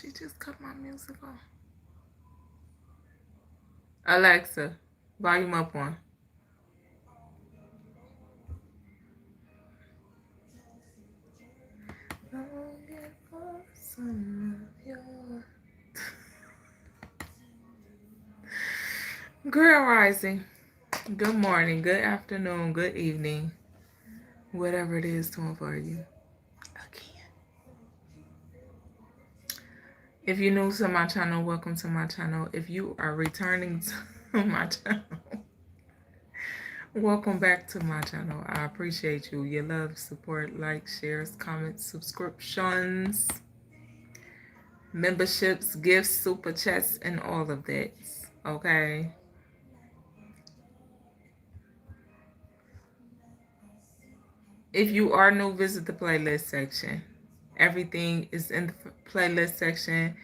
She just cut my music on. Alexa, volume up one. Grand Rising. Good morning, good afternoon, good evening, whatever it is to for you. Again. If you're new to my channel, welcome to my channel. If you are returning to my channel, welcome back to my channel. I appreciate you. Your love, support, likes, shares, comments, subscriptions, memberships, gifts, super chats, and all of that. Okay? If you are new, visit the playlist section. Everything is in the playlist section.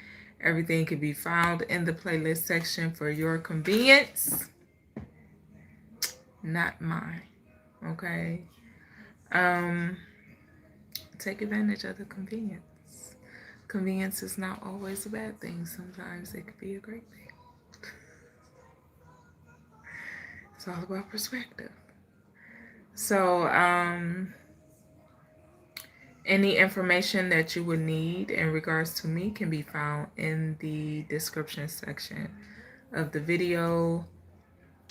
Everything can be found in the playlist section for your convenience, not mine. Okay? Take advantage of the convenience. Convenience is not always a bad thing. Sometimes it could be a great thing. It's all about perspective. So, any information that you would need in regards to me can be found in the description section of the video,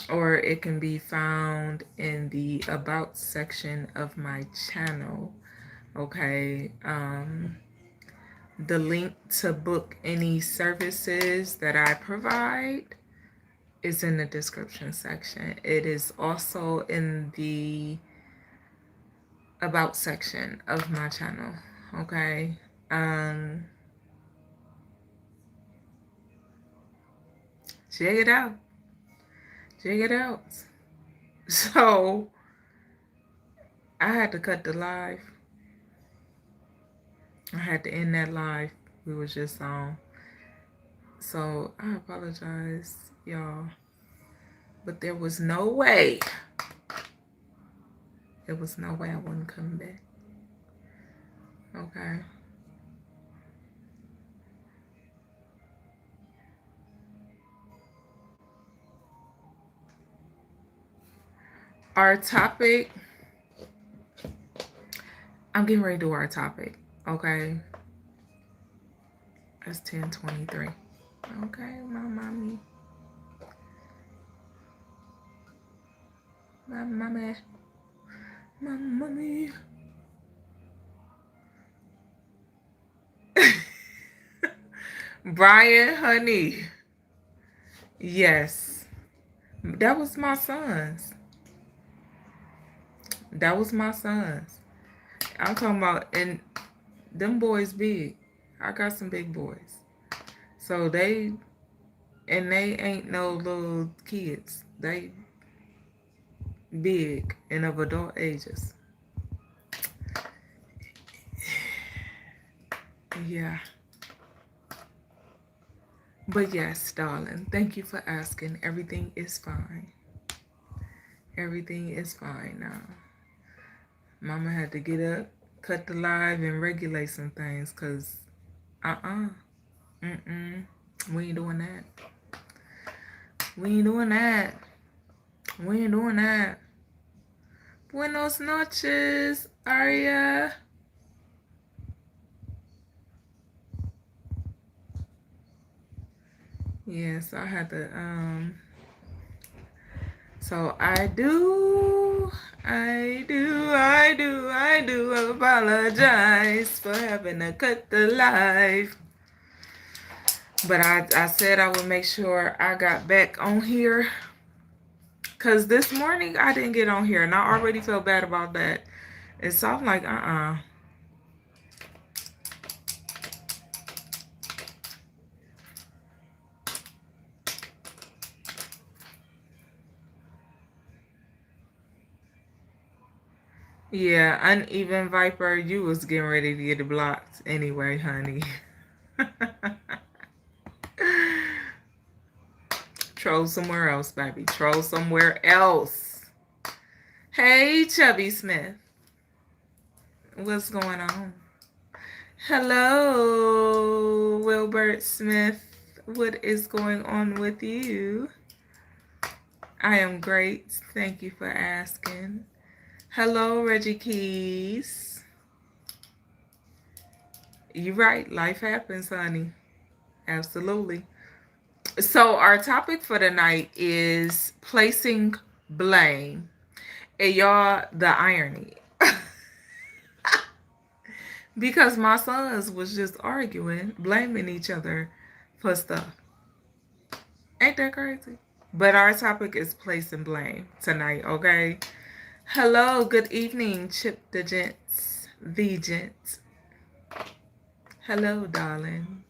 or it can be found in the about section of my channel. Okay. The link to book any services that I provide is in the description section. It is also in the about section of my channel. Okay. Check it out. Check it out. So I had to cut the live. I had to end that live we was just on. So I apologize, y'all. But there was no way. There was no way I wouldn't come back. Okay. Our topic. I'm getting ready to do our topic. Okay. That's 10:23. Okay, my mommy. My mommy. My mommy. Brian, honey. Yes. That was my sons. That was my sons. I'm talking about, and them boys big. I got some big boys. So they ain't no little kids. They big and of adult ages. Yeah. But yes, darling, thank you for asking. Everything is fine. Everything is fine now. Mama had to get up, cut the live, and regulate some things, because we ain't doing that. We ain't doing that. We ain't doing that. Buenos noches, Aria. Yes, I had to, so I do apologize for having to cut the live. But I said I would make sure I got back on here. Because this morning I didn't get on here. And I already felt bad about that. And so I'm like, Yeah, Uneven Viper, you was getting ready to get blocked anyway, honey. Troll somewhere else, baby. Troll somewhere else. Hey, Chubby Smith. What's going on? Hello, Wilbert Smith. What is going on with you? I am great. Thank you for asking. Hello, Reggie Keys. You're right. Life happens, honey. Absolutely. So our topic for tonight is placing blame. And y'all, the irony. Because my sons was just arguing, blaming each other for stuff. Ain't that crazy? But our topic is placing blame tonight, okay? Hello, good evening, Chip the Gents, the Gents. Hello, darling.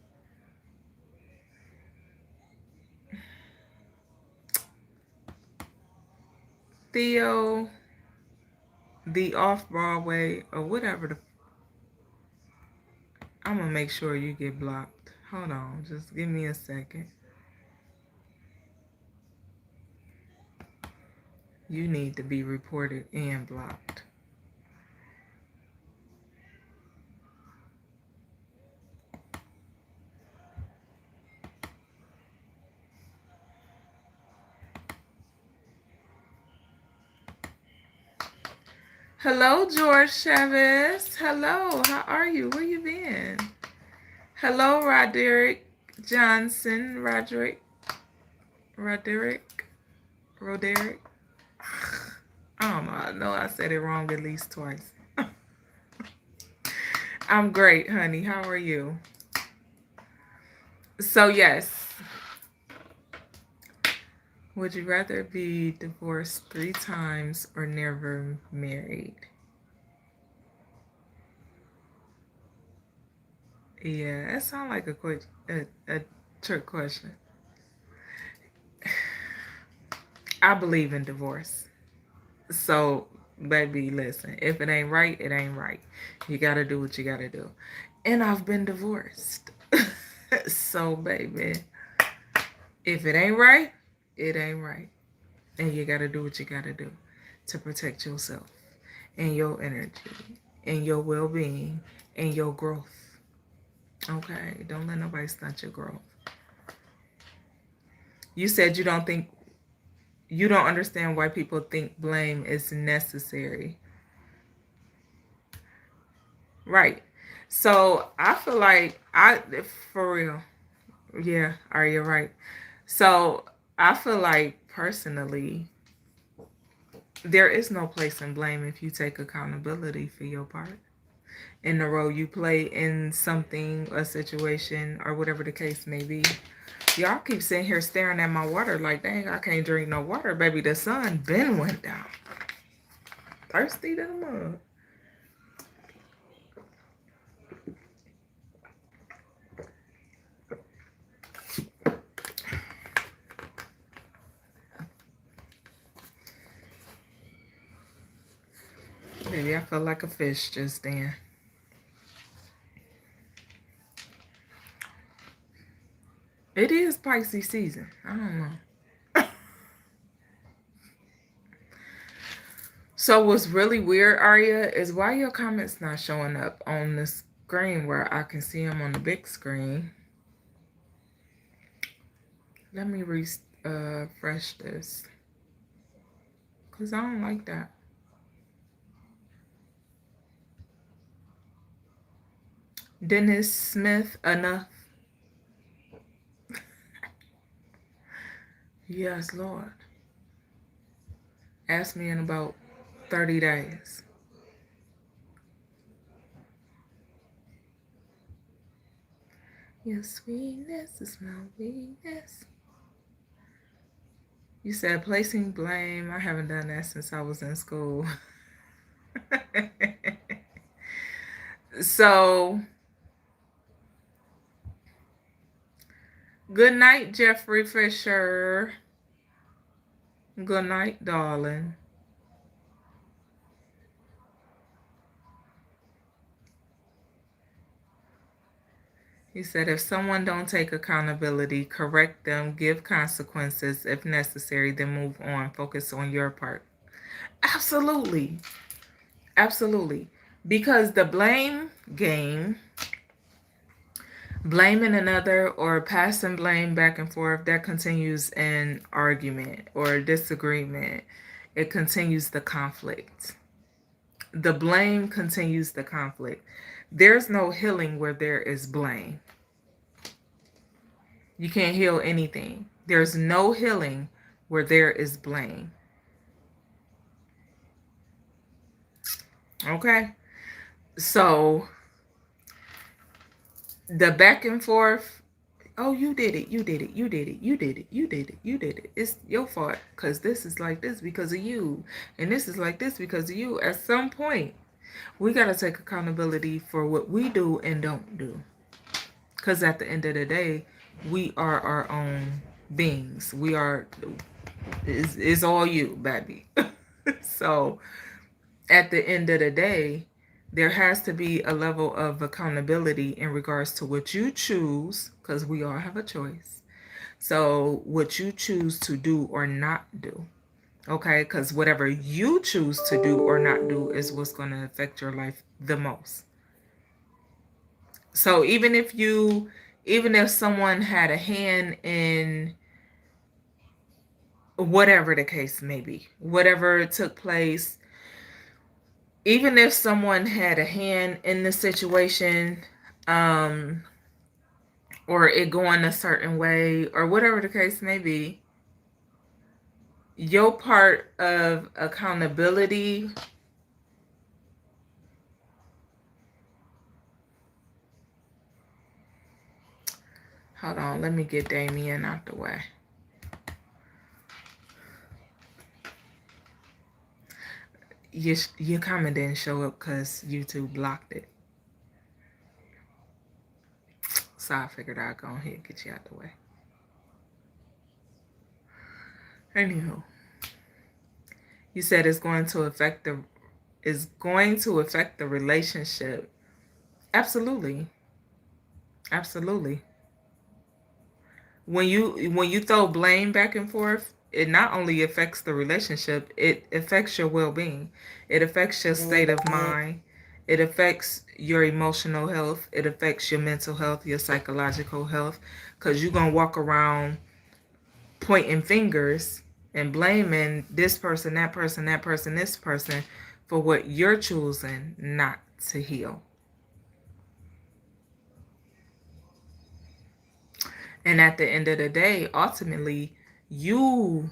Theo, the Off-Broadway, or whatever the... I'm gonna make sure you get blocked. Hold on, just give me a second. You need to be reported and blocked. Hello, George Chavez. Hello, how are you? Where you been? Hello, Roderick Johnson. Roderick. I don't know. I know I said it wrong at least twice. I'm great, honey. How are you? So, yes. Would you rather be divorced 3 times or never married? Yeah, that sounds like a trick question. I believe in divorce. So, baby, listen. If it ain't right, it ain't right. You got to do what you got to do. And I've been divorced. So, baby, if it ain't right, it ain't right. And you got to do what you got to do to protect yourself and your energy and your well-being and your growth. Okay? Don't let nobody stunt your growth. You said you don't understand why people think blame is necessary. Right. So I feel like for real. Yeah, are you right? So I feel like personally, there is no place in blame if you take accountability for your part in the role you play in something, a situation, or whatever the case may be. Y'all keep sitting here staring at my water like, dang, I can't drink no water, baby. The sun been went down. Thirsty to the mug. Baby, I felt like a fish just then. It is Pisces season. I don't know. So what's really weird, Arya, is why your comments not showing up on the screen where I can see them on the big screen. Let me refresh this. Because I don't like that. Dennis Smith, enough. Yes, Lord. Ask me in about 30 days. Your sweetness is my weakness. You said placing blame. I haven't done that since I was in school. So, good night, Jeffrey Fisher. Good night, darling. He said, if someone don't take accountability, correct them, give consequences if necessary, then move on. Focus on your part. Absolutely. Absolutely. Because the blame game Blaming another or passing blame back and forth, that continues an argument or disagreement. It continues the conflict. The blame continues the conflict. There's no healing where there is blame. You can't heal anything. There's no healing where there is blame. Okay? So, the back and forth, oh, you did it, you did it, you did it, you did it, you did it, you did it. It's your fault because this is like this because of you. And this is like this because of you. At some point, we got to take accountability for what we do and don't do. Because at the end of the day, we are our own beings. We are, it's all you, baby. So at the end of the day, there has to be a level of accountability in regards to what you choose, because we all have a choice. So what you choose to do or not do. Okay, because whatever you choose to do or not do is what's going to affect your life the most. So even if someone had a hand in whatever the case may be, whatever took place, even if someone had a hand in the situation, or it going a certain way, or whatever the case may be, your part of accountability, hold on, let me get Damien out the way. Your comment didn't show up because YouTube blocked it. So I figured I'd go ahead and get you out the way. Anywho, you said it's going to affect the relationship. Absolutely. Absolutely. When you throw blame back and forth, it not only affects the relationship, it affects your well-being. It affects your state of mind. It affects your emotional health. It affects your mental health, your psychological health, because you're going to walk around pointing fingers and blaming this person, that person, that person, this person for what you're choosing not to heal. And at the end of the day, ultimately, you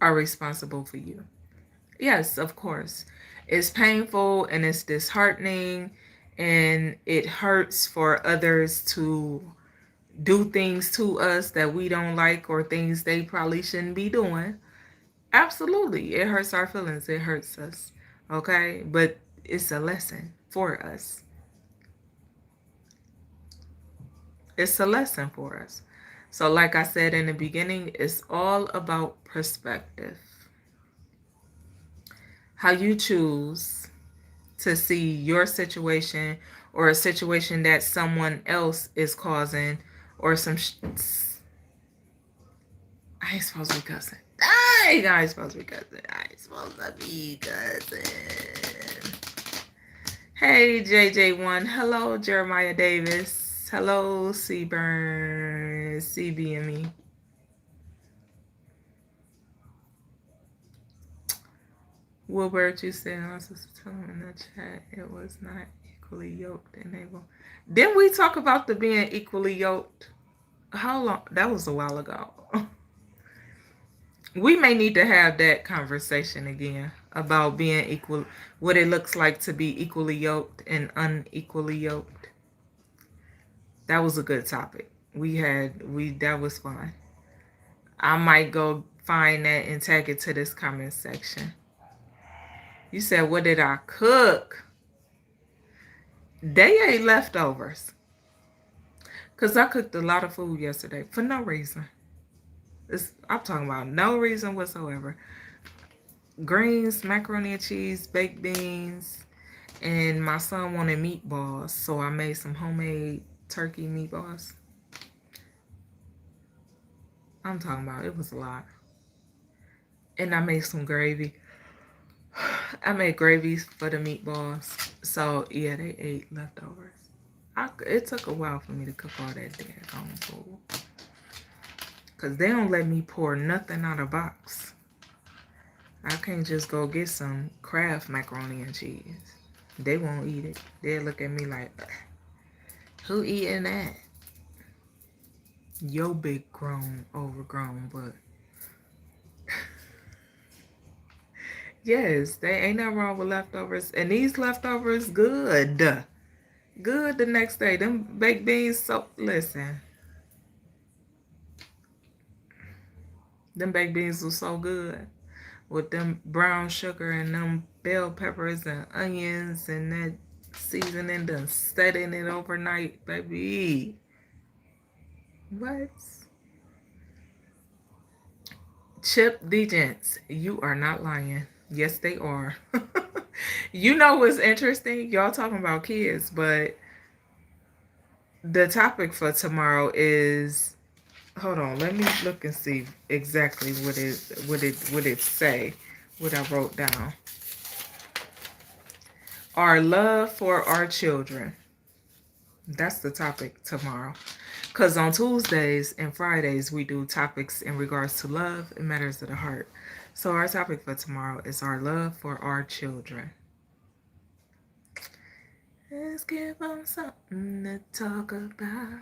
are responsible for you. Yes, of course. It's painful and it's disheartening and it hurts for others to do things to us that we don't like or things they probably shouldn't be doing. Absolutely. It hurts our feelings. It hurts us. Okay? But it's a lesson for us. It's a lesson for us. So like I said in the beginning, it's all about perspective. How you choose to see your situation or a situation that someone else is causing or some I ain't supposed to be cussing. I ain't supposed to be cussing. I ain't supposed to be cussing. Hey, JJ1. Hello, Jeremiah Davis. Hello, Seaburn, CBME. Wilbert, you said I was just telling in the chat it was not equally yoked and able. Didn't we talk about the being equally yoked? How long? That was a while ago. We may need to have that conversation again about being equal, what it looks like to be equally yoked and unequally yoked. That was a good topic. That was fun. I might go find that and tag it to this comment section. You said, what did I cook? They ate leftovers. Because I cooked a lot of food yesterday for no reason. I'm talking about no reason whatsoever. Greens, macaroni and cheese, baked beans, and my son wanted meatballs, so I made some homemade turkey meatballs. I'm talking about it was a lot. And I made some gravy. I made gravy for the meatballs. So yeah, they ate leftovers. It took a while for me to cook all that damn food. Because they don't let me pour nothing out of box. I can't just go get some Kraft macaroni and cheese. They won't eat it. They'll look at me like, who eating that? Yo big grown, overgrown, but yes, they ain't nothing wrong with leftovers. And these leftovers, good. Good the next day. Them baked beans, so listen. Them baked beans were so good. With them brown sugar and them bell peppers and onions and that seasoning done setting it overnight, baby. What? Chip Degents, you are not lying. Yes, they are. You know what's interesting? Y'all talking about kids, but the topic for tomorrow is, hold on, let me look and see exactly what it say, what I wrote down. Our love for our children. That's the topic tomorrow. Because on Tuesdays and Fridays, we do topics in regards to love and matters of the heart. So our topic for tomorrow is our love for our children. Let's give them something to talk about.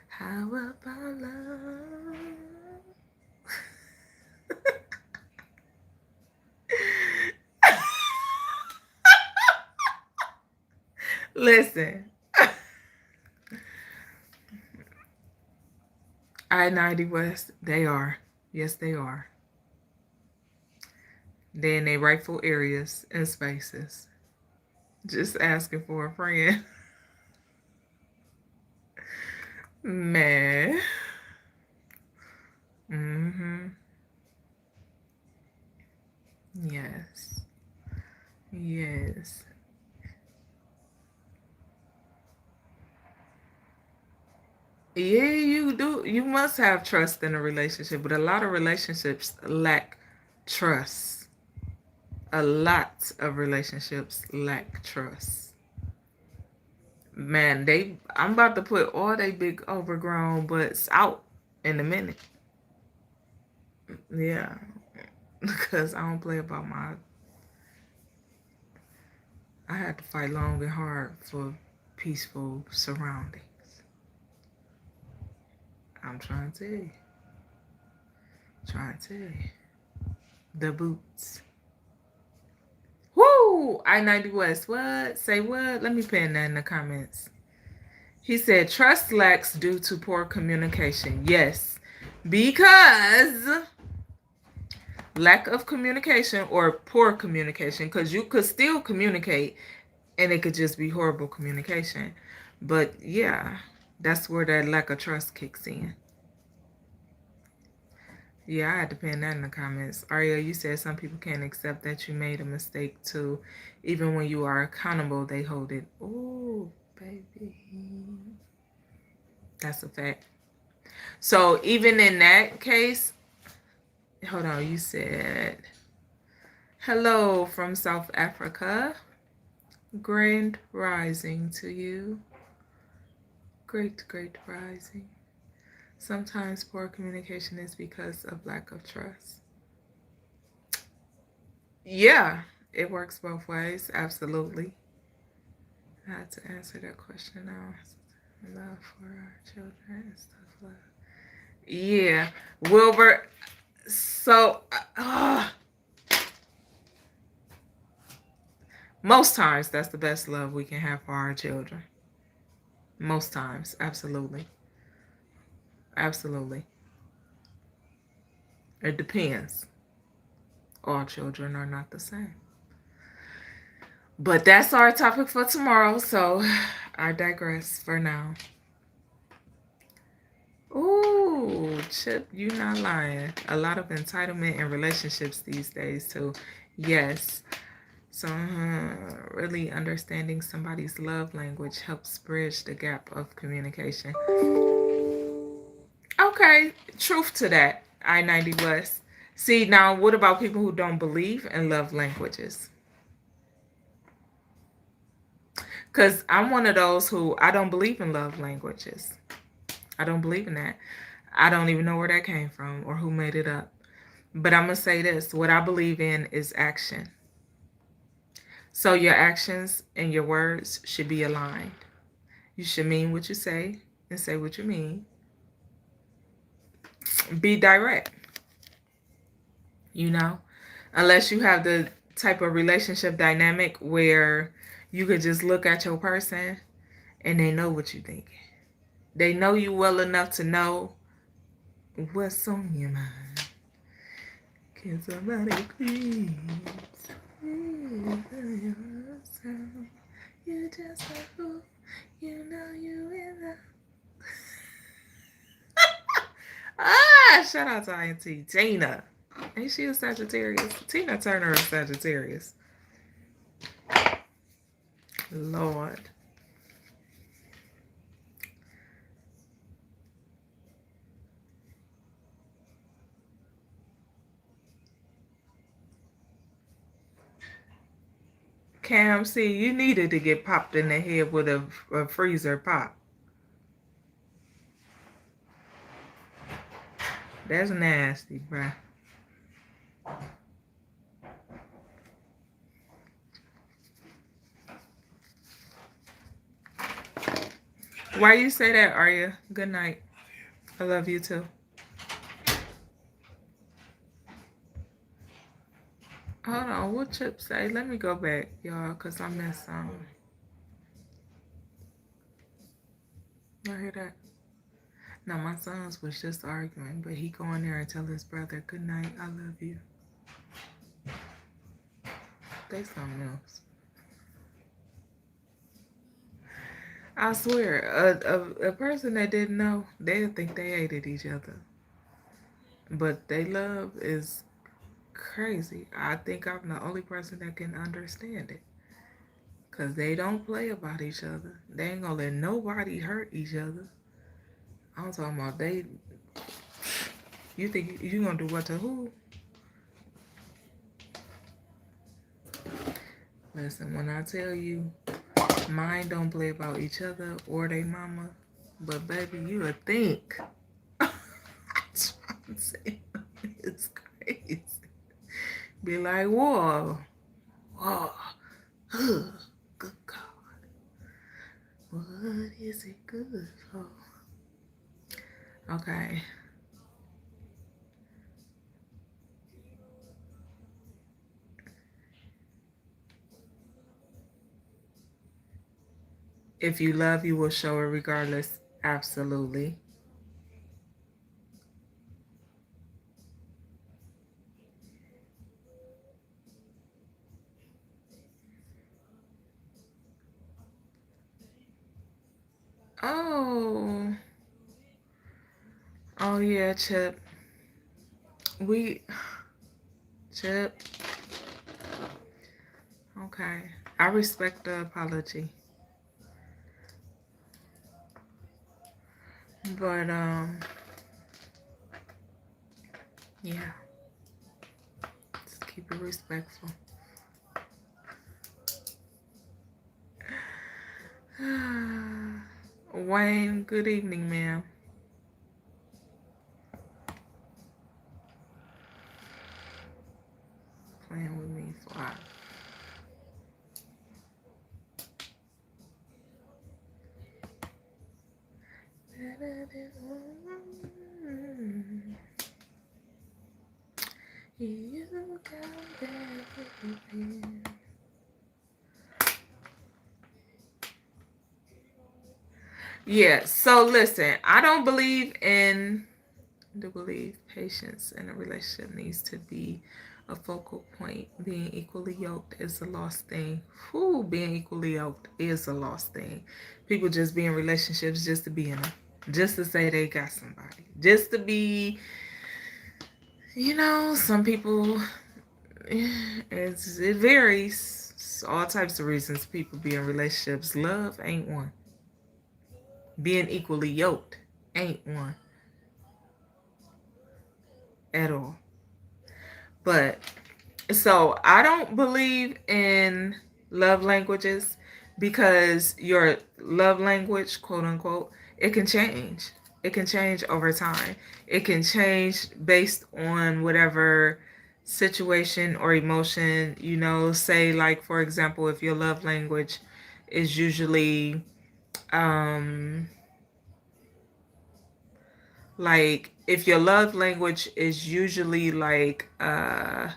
How about love? Listen. I-90 West, they are. Yes, they are. They're in their rightful areas and spaces. Just asking for a friend. Man. Mm-hmm. Yes. Yes. Yeah, you do. You must have trust in a relationship, but a lot of relationships lack trust. A lot of relationships lack trust. Man, I'm about to put all they big overgrown butts out in a minute. Yeah. Because I don't play about I had to fight long and hard for peaceful surroundings. I'm trying to tell you. The boots. Woo! I-90 West. What? Say what? Let me pin that in the comments. He said, trust lacks due to poor communication. Yes. Because lack of communication or poor communication, because you could still communicate and it could just be horrible communication. But yeah, that's where that lack of trust kicks in. Yeah, I had to pin that in the comments. Aria, you said some people can't accept that you made a mistake too. Even when you are accountable, they hold it. Ooh, baby. That's a fact. So even in that case, hold on, you said, hello from South Africa. Grand rising to you. Great rising. Sometimes poor communication is because of lack of trust. Yeah, it works both ways. Absolutely. I had to answer that question now. Love for our children and stuff like that. Yeah. Wilbur, so most times that's the best love we can have for our children. Most times. Absolutely. Absolutely. It depends. All children are not the same. But that's our topic for tomorrow, so I digress for now. Ooh, Chip, you not lying. A lot of entitlement in relationships these days, too. Yes. So, really understanding somebody's love language helps bridge the gap of communication. Okay, truth to that, I-90 West. See, now, what about people who don't believe in love languages? Because I'm one of those who I don't believe in love languages. I don't believe in that. I don't even know where that came from or who made it up. But I'm going to say this. What I believe in is action. So your actions and your words should be aligned. You should mean what you say and say what you mean. Be direct. You know, unless you have the type of relationship dynamic where you could just look at your person and they know what you think. They know you well enough to know what's on your mind. Can somebody please? You just a fool. You know you in the. Shout out to Auntie Tina. Ain't she a Sagittarius? Tina Turner is Sagittarius. Lord. Cam, see, you needed to get popped in the head with a freezer pop. That's nasty, bruh. Why you say that, Arya? Good night. I love you too. Hold on, what Chip say? Let me go back, y'all, because I missed something. I hear that. Now, my sons was just arguing, but he go in there and tell his brother, good night, I love you. They something else. I swear, a person that didn't know, they'd think they hated each other. But they love is crazy. I think I'm the only person that can understand it. Because they don't play about each other. They ain't gonna let nobody hurt each other. I'm talking about they. You think you gonna do what to who? Listen, when I tell you, mine don't play about each other or they mama, but baby, you would think. That's what I'm saying. It's crazy. Be like, whoa, whoa, good God. What is it good for? Okay. If you love, you will show it regardless. Absolutely. Oh. Oh, yeah, Chip. Chip. Okay. I respect the apology. But, yeah. Just keep it respectful. Wayne, good evening, ma'am. Playing with me, fly. You come back again. Yeah, so listen, I don't believe in patience in a relationship needs to be a focal point. Being equally yoked is a lost thing. Whew, being equally yoked is a lost thing. People just be in relationships just to be in them. Just to say they got somebody. Just to be, some people, it varies. All types of reasons people be in relationships. Love ain't one. Being equally yoked ain't one at all. But so I don't believe in love languages because your love language, quote unquote, it can change. It can change over time. It can change based on whatever situation or emotion, say, like, for example, if your love language is usually um like if your love language is usually like I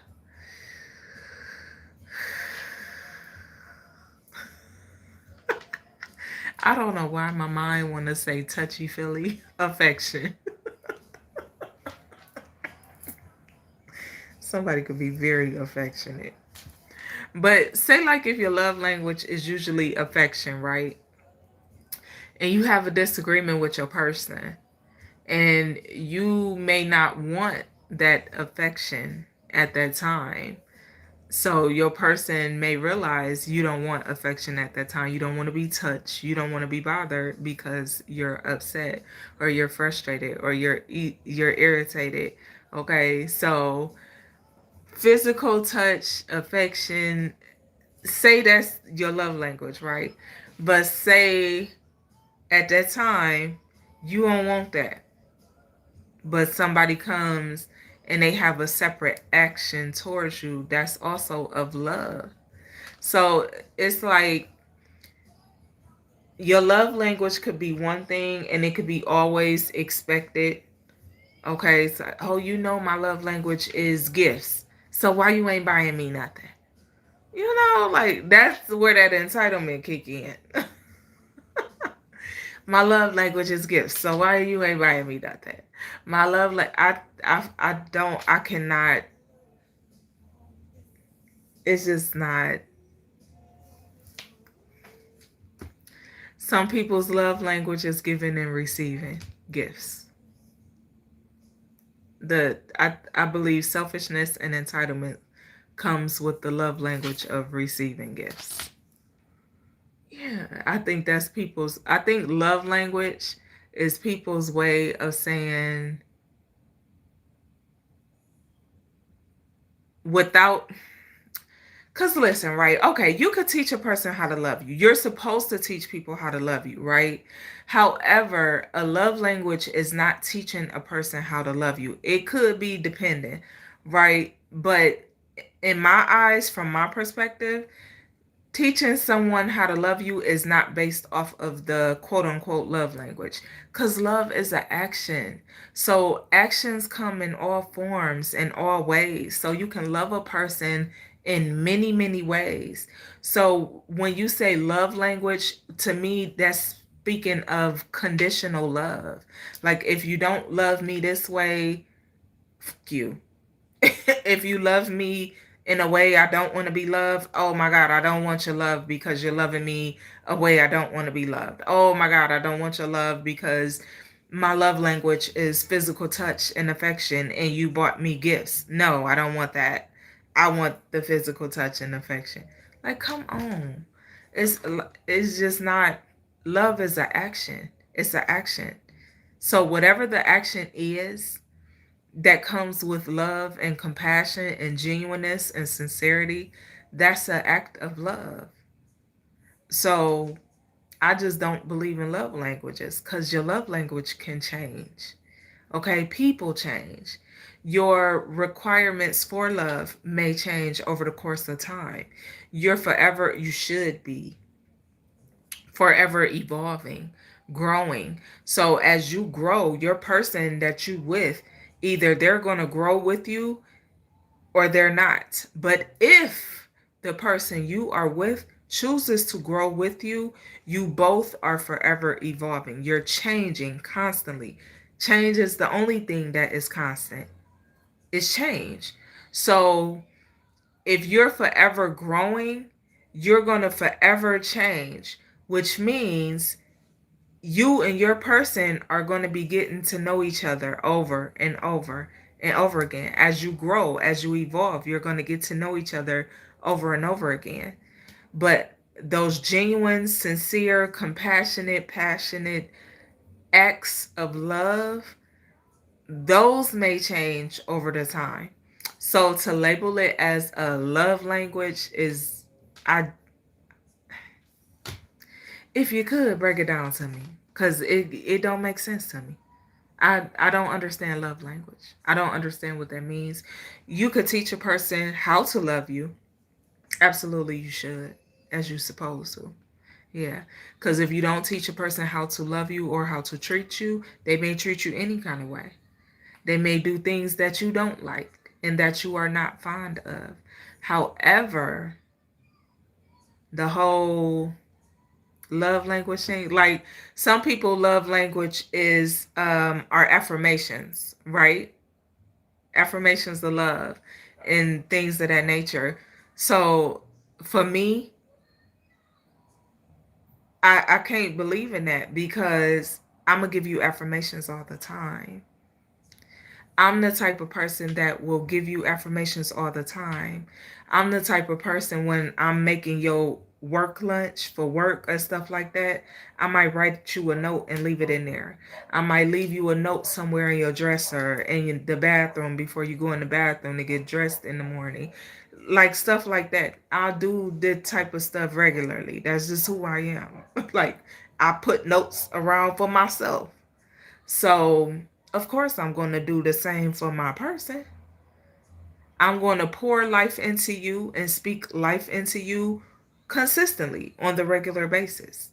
don't know why my mind want to say touchy feely affection. Somebody could be very affectionate. But say, like, if your love language is usually affection, right? And you have a disagreement with your person, and you may not want that affection at that time. So your person may realize you don't want affection at that time. You don't want to be touched. You don't want to be bothered because you're upset or you're frustrated or you're irritated. Okay? So physical touch, affection, say that's your love language, right? But say at that time you don't want that. But somebody comes and they have a separate action towards you that's also of love. So it's like your love language could be one thing and it could be always expected. Okay, so, oh, my love language is gifts. So why you ain't buying me nothing? Like, that's where that entitlement kick in. My love language is gifts. So why you ain't buying me nothing? My love, like, I cannot. It's just not. Some people's love language is giving and receiving gifts. I believe selfishness and entitlement comes with the love language of receiving gifts. Yeah, I think love language is people's way of saying without. Because listen, right? Okay, you could teach a person how to love you. You're supposed to teach people how to love you, right? However, a love language is not teaching a person how to love you. It could be dependent, right? But in my eyes, from my perspective, teaching someone how to love you is not based off of the quote unquote love language, because love is an action. So actions come in all forms and all ways. So you can love a person in many, many ways. So when you say love language, to me, that's speaking of conditional love. Like, if you don't love me this way, fuck you. If you love me in a way I don't want to be loved, oh my God, I don't want your love because you're loving me a way I don't want to be loved. Oh my God, I don't want your love because my love language is physical touch and affection and you bought me gifts. No, I don't want that. I want the physical touch and affection. Like, come on. It's it's just not. Love is an action. It's an action. So whatever the action is, that comes with love and compassion and genuineness and sincerity, that's an act of love. So I just don't believe in love languages because your love language can change. Okay, people change. Your requirements for love may change over the course of time. You should be forever evolving, growing. So as you grow, your person that you with, either they're going to grow with you or they're not. But if the person you are with chooses to grow with you, you both are forever evolving. You're changing constantly. Change is the only thing that is constant. It's change. So if you're forever growing, you're going to forever change, which means you and your person are going to be getting to know each other over and over and over again. As you grow, as you evolve, you're going to get to know each other over and over again. But those genuine, sincere, compassionate, passionate acts of love, those may change over the time. So to label it as a love language is, I If you could break it down to me, because it don't make sense to me. I don't understand love language. I don't understand what that means. You could teach a person how to love you. Absolutely, you should, as you supposed to. Yeah, because if you don't teach a person how to love you or how to treat you, they may treat you any kind of way. They may do things that you don't like and that you are not fond of. However, the whole love language thing, like some people love language is our affirmations, right? Affirmations of love and things of that nature. So for me, I can't believe in that because I'm gonna give you affirmations all the time. I'm the type of person that will give you affirmations all the time. I'm the type of person when I'm making your work lunch for work or stuff like that, I might write you a note and leave it in there. I might leave you a note somewhere in your dresser in the bathroom before you go in the bathroom to get dressed in the morning. Like stuff like that. I'll do that type of stuff regularly. That's just who I am. Like I put notes around for myself. So, of course, I'm going to do the same for my person. I'm going to pour life into you and speak life into you consistently on the regular basis.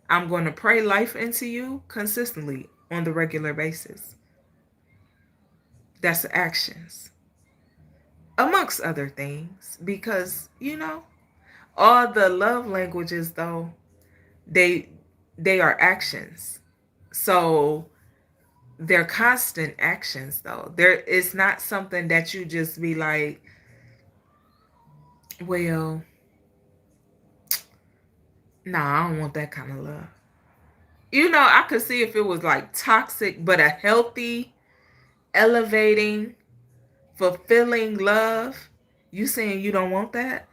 I'm going to pray life into you consistently on the regular basis. That's actions, amongst other things, because, all the love languages, though, they they are actions. So they're constant actions though. It's not something that you just be like, well, nah, I don't want that kind of love. I could see if it was like toxic, but a healthy, elevating, fulfilling love. You saying you don't want that?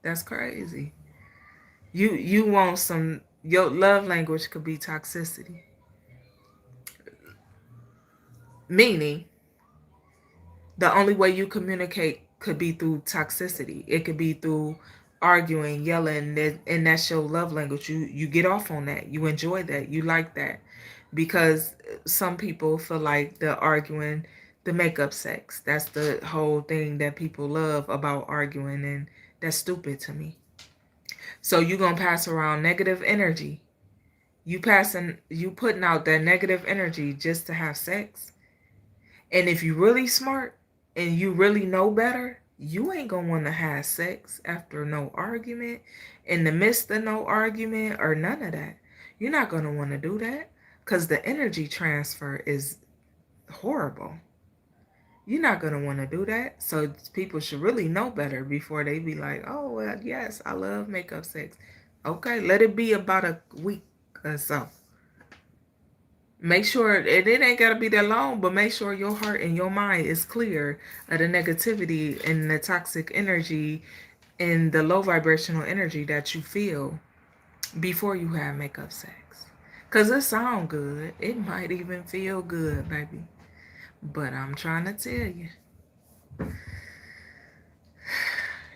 That's crazy. You want some, your love language could be toxicity. Meaning the only way you communicate could be through toxicity. It could be through arguing, yelling, and that's your love language. You get off on that. You enjoy that. You like that. Because some people feel like the arguing, the makeup sex. That's the whole thing that people love about arguing, and that's stupid to me. So you gonna pass around negative energy. You putting out that negative energy just to have sex. And if you really smart and you really know better, you ain't gonna want to have sex after no argument, in the midst of no argument, or none of that. You're not gonna want to do that because the energy transfer is horrible. You're not gonna want to do that. So people should really know better before they be like, "Oh well, yes, I love makeup sex." Okay, let it be about a week or so. Make sure it ain't gotta be that long, but make sure your heart and your mind is clear of the negativity and the toxic energy and the low vibrational energy that you feel before you have makeup sex. Cause it sound good. It might even feel good, baby. But I'm trying to tell you.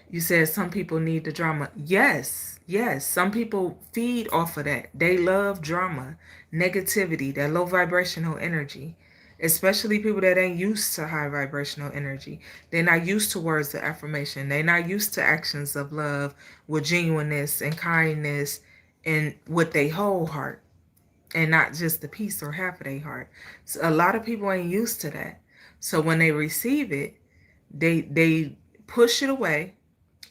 You said some people need the drama. Yes, yes. Some people feed off of that. They love drama, negativity, that low vibrational energy. Especially people that ain't used to high vibrational energy. They're not used to words of affirmation. They're not used to actions of love with genuineness and kindness and with their whole heart and not just the piece or half of their heart. So a lot of people ain't used to that. So when they receive it, they push it away.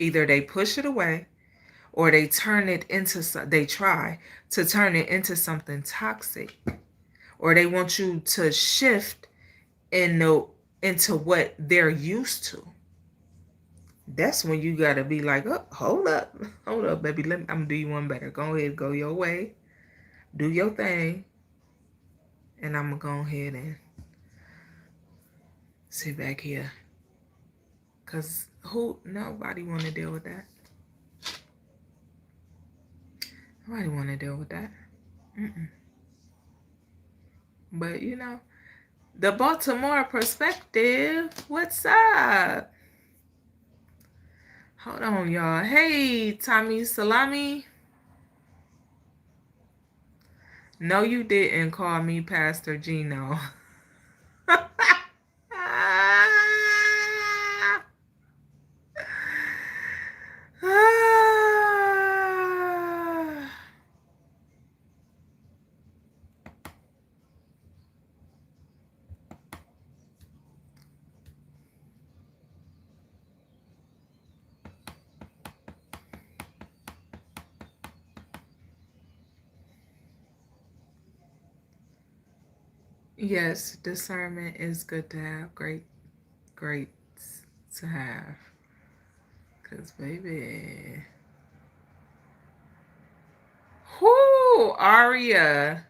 Either they push it away or they turn it into, they try to turn it into something toxic, or they want you to shift into what they're used to. That's when you gotta be like, oh, hold up, baby. I'm gonna do you one better. Go ahead, go your way, do your thing, and I'm gonna go ahead and sit back here. Cause nobody wanna deal with that. Nobody wanna deal with that. Mm-mm. But the Baltimore perspective. What's up? Hold on, y'all. Hey, Tommy Salami. No, you didn't call me Pastor Gino. Yes, discernment is good to have. Great to have. Cause baby, whoo, Aria.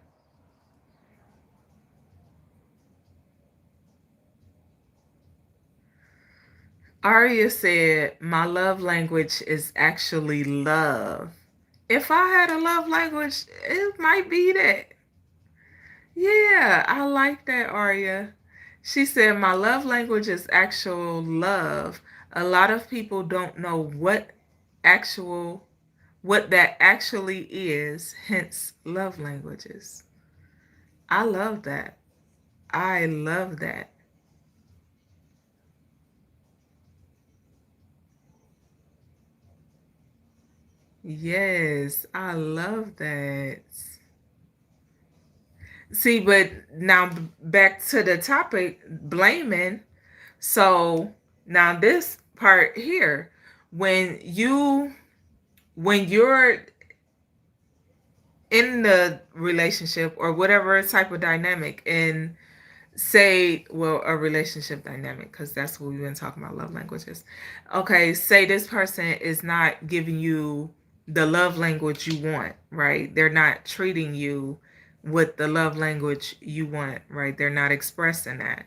Aria said, my love language is actually love. If I had a love language, it might be that. Yeah, I like that, Aria. She said, my love language is actual love. A lot of people don't know actual what that actually is, hence love languages. I love that. I love that. Yes, I love that. See, but now back to the topic, blaming. So now this part here, when you when you're in the relationship or whatever type of dynamic, and say, well, a relationship dynamic, because that's what we've been talking about, love languages. Okay, say this person is not giving you the love language you want, right? They're not treating you with the love language you want, right? They're not expressing that.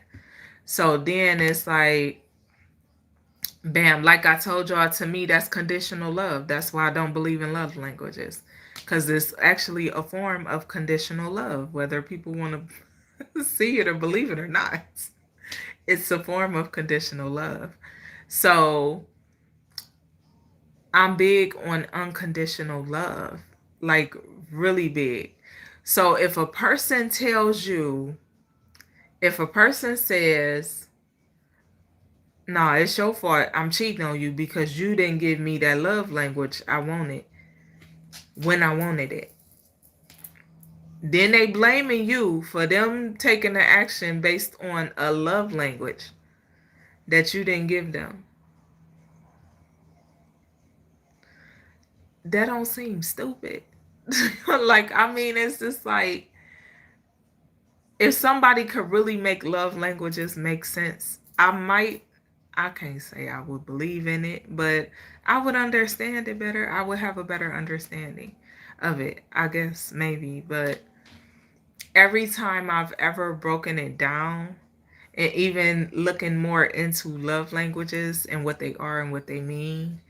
So then it's like, bam, like I told y'all, to me, that's conditional love. That's why I don't believe in love languages, because it's actually a form of conditional love, whether people want to see it or believe it or not. It's a form of conditional love. So I'm big on unconditional love, like really big. So if a person says, nah, it's your fault, I'm cheating on you because you didn't give me that love language I wanted when I wanted it. Then they blaming you for them taking the action based on a love language that you didn't give them. That don't seem stupid. Like, I mean, it's just like, if somebody could really make love languages make sense, I can't say I would believe in it, but I would understand it better. I would have a better understanding of it, I guess, maybe. But every time I've ever broken it down, and even looking more into love languages and what they are and what they mean,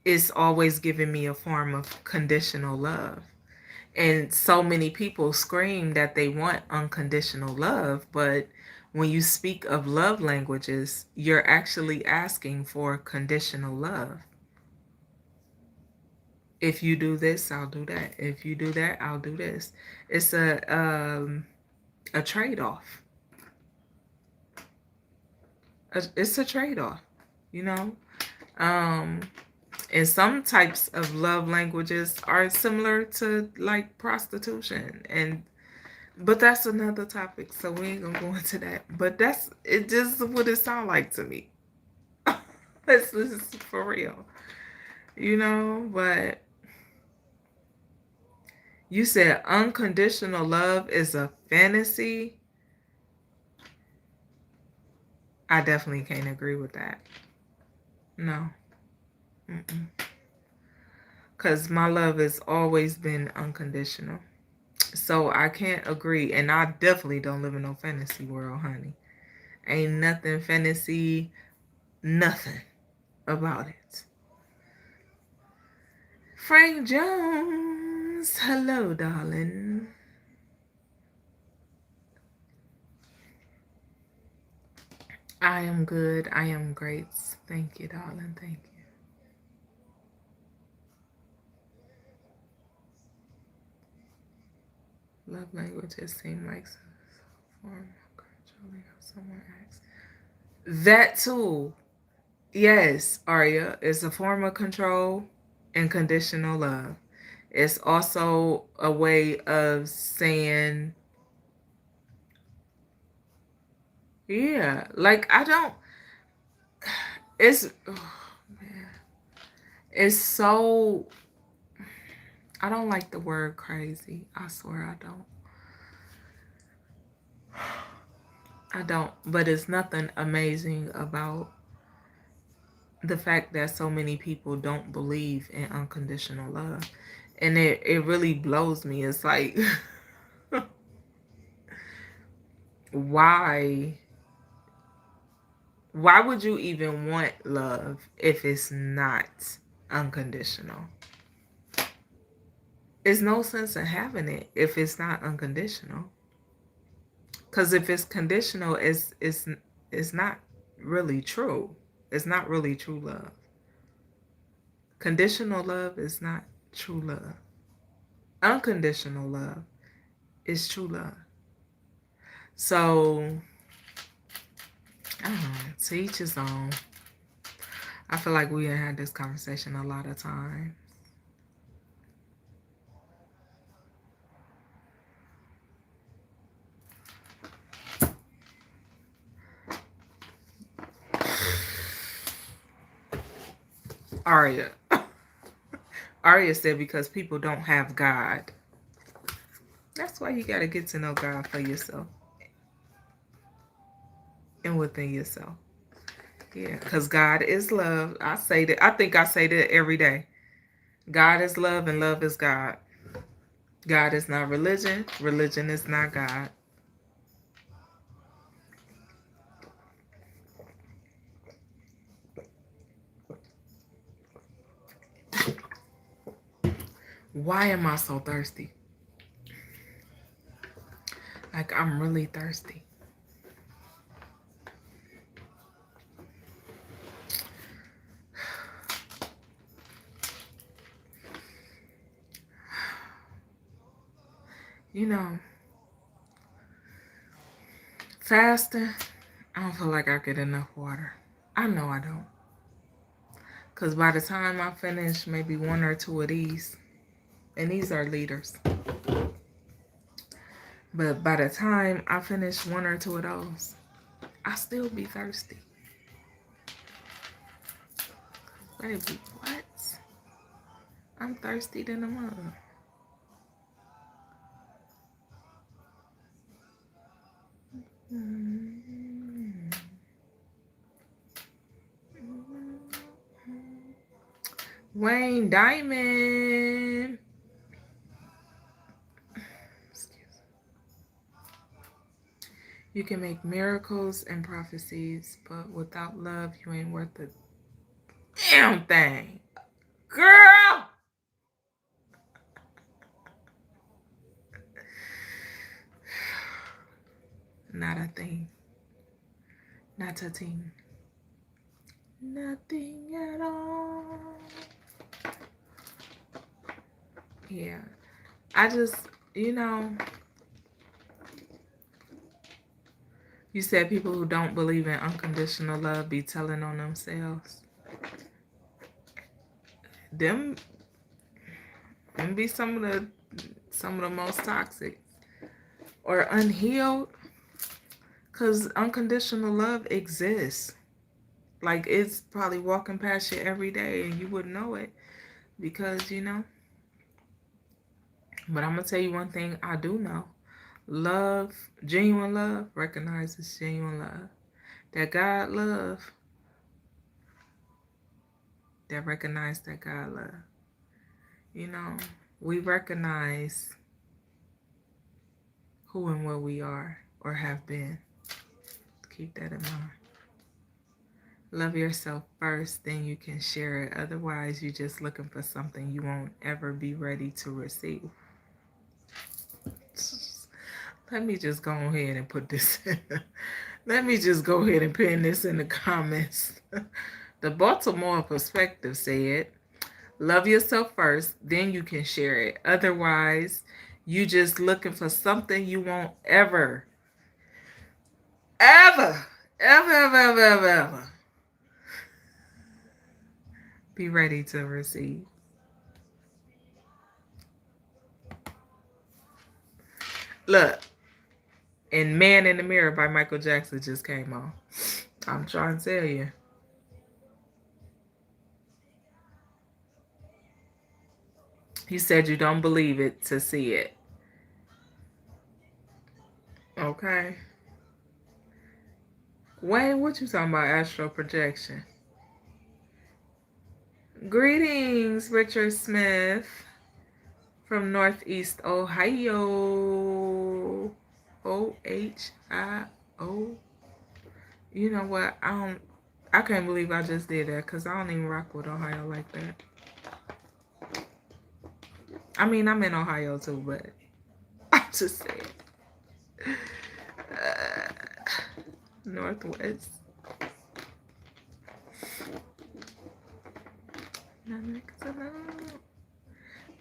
it's always given me a form of conditional love. And so many people scream that they want unconditional love, but when you speak of love languages, you're actually asking for conditional love. If you do this, I'll do that. If you do that, I'll do this. It's a trade-off. It's a trade-off, you know? Um and some types of love languages are similar to like prostitution, and but that's another topic, so we ain't gonna go into that. But that's it, just what it sound like to me. This is for real, you know. But you said unconditional love is a fantasy. I definitely can't agree with that. No. Mm-mm. Because my love has always been unconditional. So I can't agree. And I definitely don't live in no fantasy world, honey. Ain't nothing fantasy, nothing about it. Frank Jones. Hello, darling. I am good. I am great. Thank you, darling. Thank you. love languages seem like form of controlling how someone acts. That too. Yes, Arya, is a form of control and conditional love. It's also a way of saying, yeah, like I don't, it's, oh, man, it's so, I don't like the word crazy. I swear I don't. I don't, but it's nothing amazing about the fact that so many people don't believe in unconditional love. And it really blows me. It's like, why? Why would you even want love if it's not unconditional? There's no sense in having it if it's not unconditional. Because if it's conditional, it's not really true. It's not really true love. Conditional love is not true love. Unconditional love is true love. So, I don't know, to each his own. I feel like we had this conversation a lot of times. Arya. Arya said because people don't have God. That's why you got to get to know God for yourself. And within yourself. Yeah, because God is love. I say that. I think I say that every day. God is love and love is God. God is not religion. Religion is not God. Why am I so thirsty? Like, I'm really thirsty. You know, fasting, I don't feel like I get enough water. I know I don't. Because by the time I finish maybe one or two of these, and these are liters, but by the time I finish one or two of those, I still be thirsty. Baby, what? I'm thirsty than a mother. Wayne Diamond. You can make miracles and prophecies, but without love, you ain't worth a damn thing. Girl! Not a thing. Not a thing. Nothing at all. Yeah. I just, you know, you said people who don't believe in unconditional love be telling on themselves. Them be some of the most toxic or unhealed, because unconditional love exists. Like, it's probably walking past you every day and you wouldn't know it because, you know. But I'm going to tell you one thing I do know. Love, genuine love, recognizes genuine love. That God love, that recognize that God love. You know, we recognize who and what we are or have been. Keep that in mind. Love yourself first, then you can share it. Otherwise, you're just looking for something you won't ever be ready to receive. Let me just go ahead and put this in. Let me just go ahead and pin this in the comments. The Baltimore Perspective said, love yourself first, then you can share it. Otherwise, You just looking for something you won't ever, ever, ever, ever, ever, ever, ever be ready to receive. Look, and Man in the Mirror by Michael Jackson just came on. I'm trying to tell you. He said you don't believe it to see it. Okay. Wayne, what you talking about, astral projection? Greetings, Richard Smith from Northeast Ohio. Ohio. You know what? I can't believe I just did that because I don't even rock with Ohio like that. I mean, I'm in Ohio too, but I just said Northwest.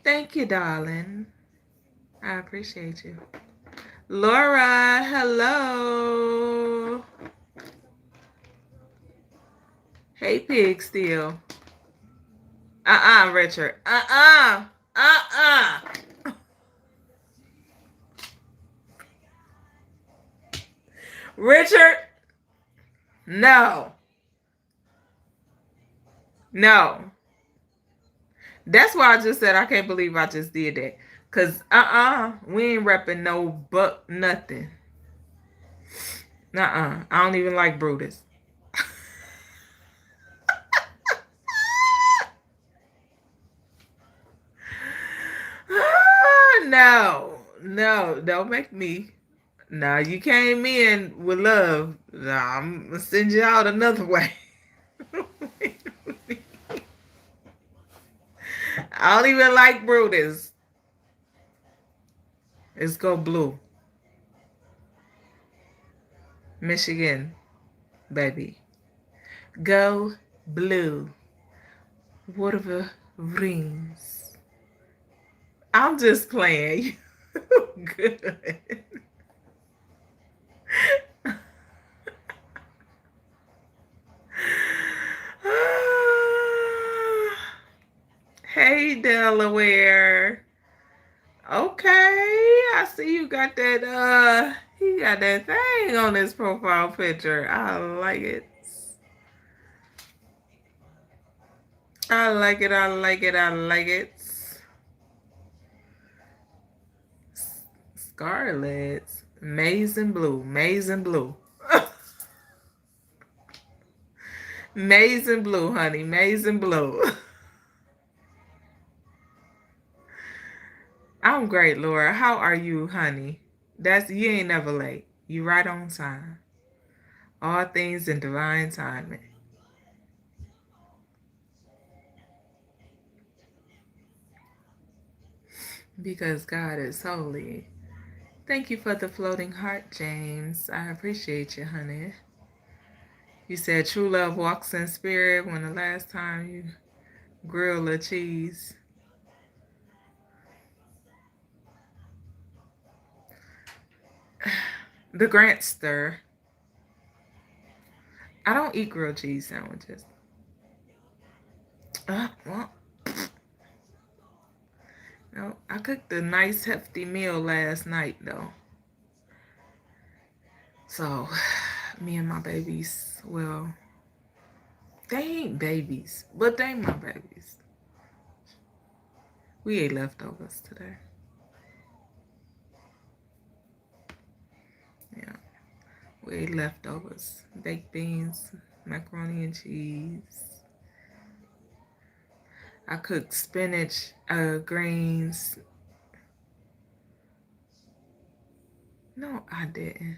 Thank you, darling. I appreciate you. Laura, hello. Hey, Pig Steel. Richard. Richard, no. No. That's why I just said I can't believe I just did that. Cause we ain't repping no buck nothing. I don't even like Brutus. No, don't make me. No, you came in with love. No, I'm gonna send you out another way. I don't even like Brutus. Let's go blue. Michigan, baby. Go blue. Whatever rings. I'm just playing. Good. Hey, Delaware. Okay, I see you got that, he got that thing on his profile picture. I like it. I like it, I like it, I like it. Scarlet. Maize and blue, maize and blue. Maize and blue, honey, maize and blue. I'm great, Laura. How are you, honey? You ain't never late. You right on time. All things in divine timing. Because God is holy. Thank you for the floating heart, James. I appreciate you, honey. You said true love walks in spirit. When the last time you grilled a cheese? The Grantster. I don't eat grilled cheese sandwiches. Well, no, I cooked a nice hefty meal last night though. So, me and my babies, well, they ain't babies, but they my babies. We ate leftovers today. Yeah, we ate leftovers. Baked beans, macaroni and cheese. I cooked spinach, greens. No, I didn't.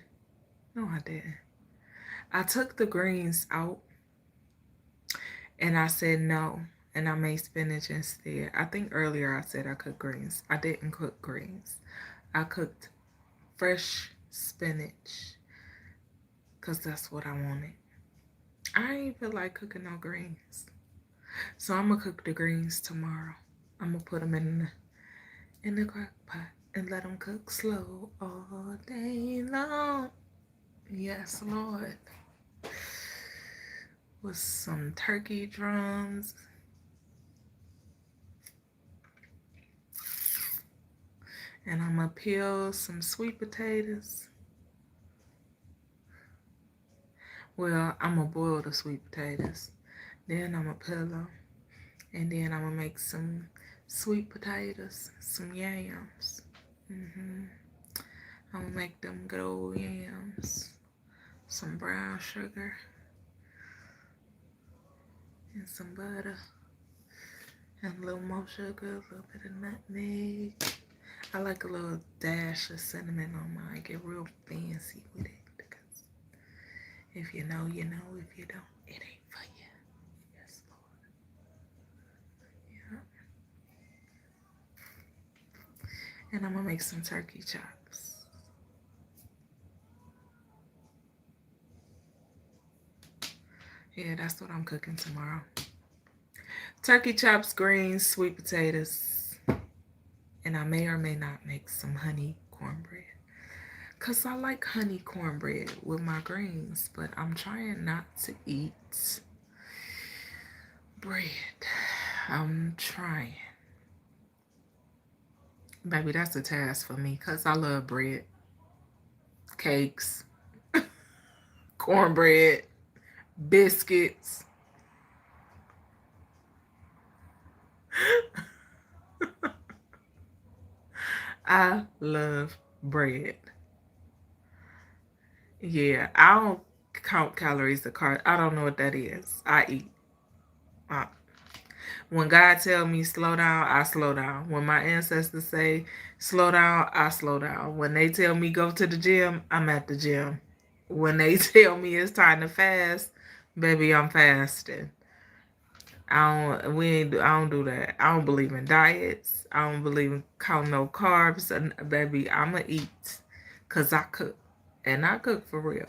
I took the greens out and I said no. And I made spinach instead. I think earlier I said I cooked greens. I didn't cook greens. I cooked fresh spinach because that's what I wanted. I ain't feel like cooking no greens. So I'm going to cook the greens tomorrow. I'm going to put them in the crock pot. and let them cook slow all day long. Yes, Lord. With some turkey drums. And I'm going to peel some sweet potatoes. Well, I'm going to boil the sweet potatoes. Then I'm going to peel them. And then I'm going to make some sweet potatoes, some yams. I'm going to make them good old yams. Some brown sugar. And some butter. And a little more sugar, a little bit of nutmeg. I like a little dash of cinnamon on mine. Get real fancy with it. Because if you know, you know. If you don't, it ain't for you. Yes, Lord. Yeah. And I'm going to make some turkey chops. Yeah, that's what I'm cooking tomorrow. Turkey chops, greens, sweet potatoes. And I may or may not make some honey cornbread. Because I like honey cornbread with my greens. But I'm trying not to eat bread. I'm trying. Baby, that's a task for me. Because I love bread. Cakes. Cornbread. Biscuits. I love bread. Yeah, I don't count calories to carbs. I don't know what that is. I eat. When God tell me slow down, I slow down. When my ancestors say slow down, I slow down. When they tell me go to the gym, I'm at the gym. When they tell me it's time to fast, baby, I'm fasting. I don't do that. I don't believe in diets. I don't believe in counting no carbs. And baby, I'ma eat. Cause I cook. And I cook for real.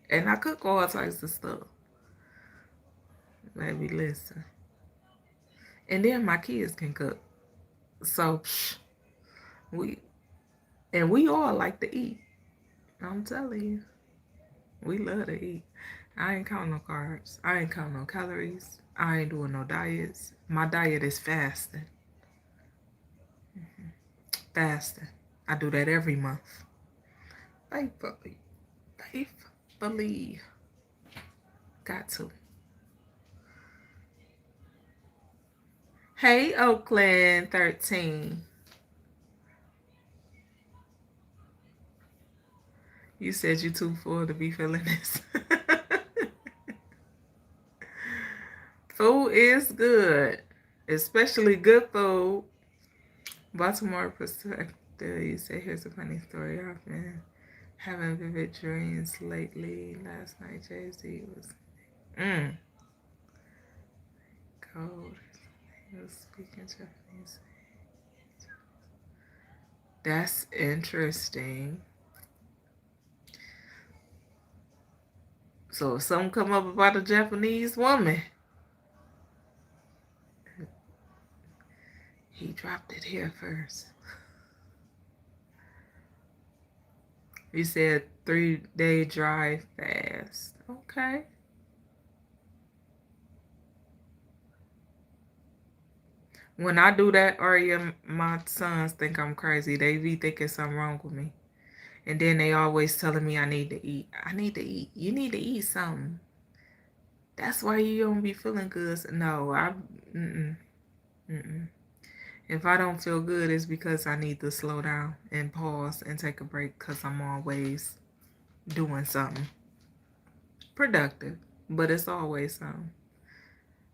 And I cook all types of stuff. Baby, listen. And then my kids can cook. So we all like to eat. I'm telling you. We love to eat. I ain't counting no carbs. I ain't counting no calories. I ain't doing no diets. My diet is fasting. Fasting. I do that every month. Faithfully. Faithfully. Got to. Hey, Oakland 13. You said you too full to be feeling this. Food is good. Especially good food. Baltimore perspective. You say, here's a funny story. I've been having vivid dreams lately. Last night, Jay-Z was cold. He was speaking Japanese. That's interesting. So if something come up about a Japanese woman, he dropped it here first. He said 3-day dry fast. Okay. When I do that, Arya, my sons think I'm crazy. They be thinking something wrong with me. And then they always telling me I need to eat. I need to eat. You need to eat something. That's why you don't be feeling good. No, If I don't feel good, it's because I need to slow down and pause and take a break because I'm always doing something productive. But it's always something.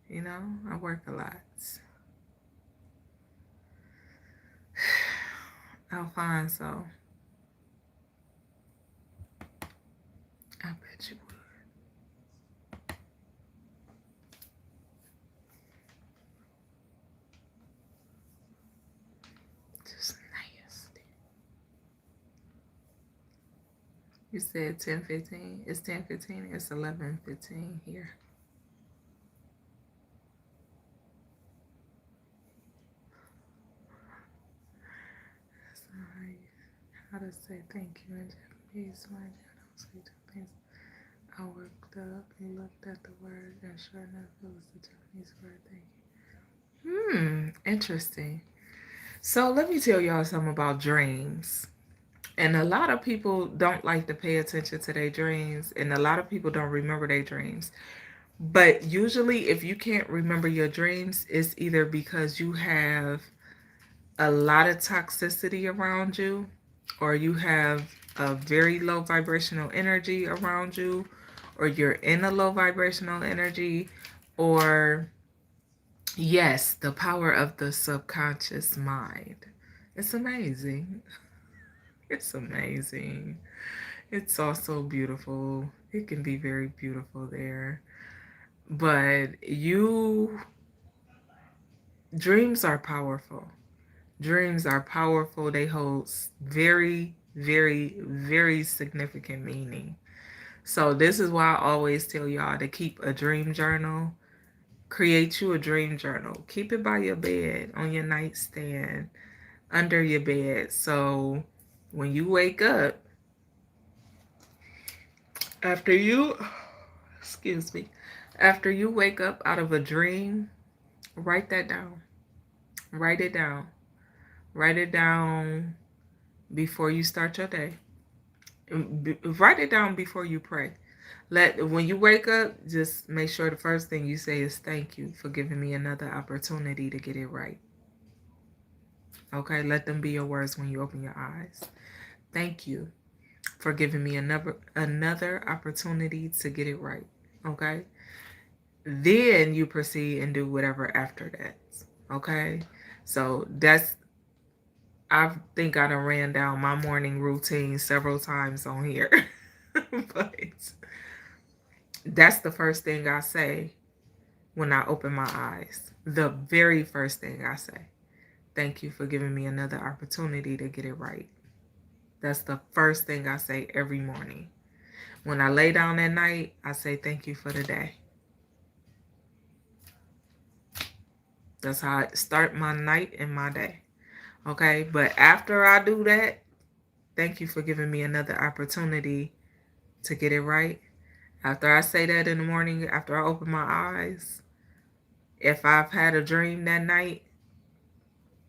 You know, I work a lot. I'll find so. I bet you would. Just nasty. You said 10:15. It's 10:15. It's 11:15 here. how to say thank you in Japanese. My I don't say two things. I worked up and looked at the word, and sure enough, it was the Japanese word thank you. Interesting. So let me tell y'all something about dreams. And a lot of people don't like to pay attention to their dreams, and a lot of people don't remember their dreams. But usually, if you can't remember your dreams, it's either because you have a lot of toxicity around you, or you have a very low vibrational energy around you, or you're in a low vibrational energy, or yes, the power of the subconscious mind. It's amazing. It's amazing. It's also beautiful. It can be very beautiful there. But dreams are powerful. Dreams are powerful. They hold very, very, very significant meaning. So this is why I always tell y'all to keep a dream journal. Create you a dream journal. Keep it by your bed, on your nightstand, under your bed. So when you wake up, after you, excuse me, after you wake up out of a dream, write that down. Write it down. Write it down before you start your day. Write it down before you pray. When you wake up, just make sure the first thing you say is thank you for giving me another opportunity to get it right. Okay, let them be your words when you open your eyes. Thank you for giving me another opportunity to get it right. Okay? Then you proceed and do whatever after that. Okay? So I think I done ran down my morning routine several times on here. But that's the first thing I say when I open my eyes. The very first thing I say. Thank you for giving me another opportunity to get it right. That's the first thing I say every morning. When I lay down at night, I say thank you for the day. That's how I start my night and my day. Okay? But after I do that, thank you for giving me another opportunity to get it right. After I say that in the morning, after I open my eyes, if I've had a dream that night,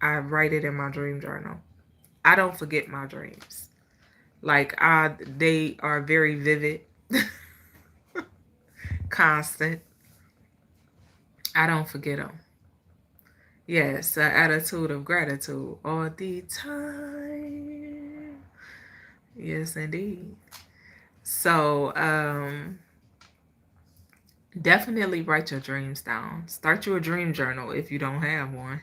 I write it in my dream journal. I don't forget my dreams. Like, they are very vivid, constant. I don't forget them. Yes, an attitude of gratitude all the time. Yes, indeed. So, definitely write your dreams down. Start you a dream journal if you don't have one.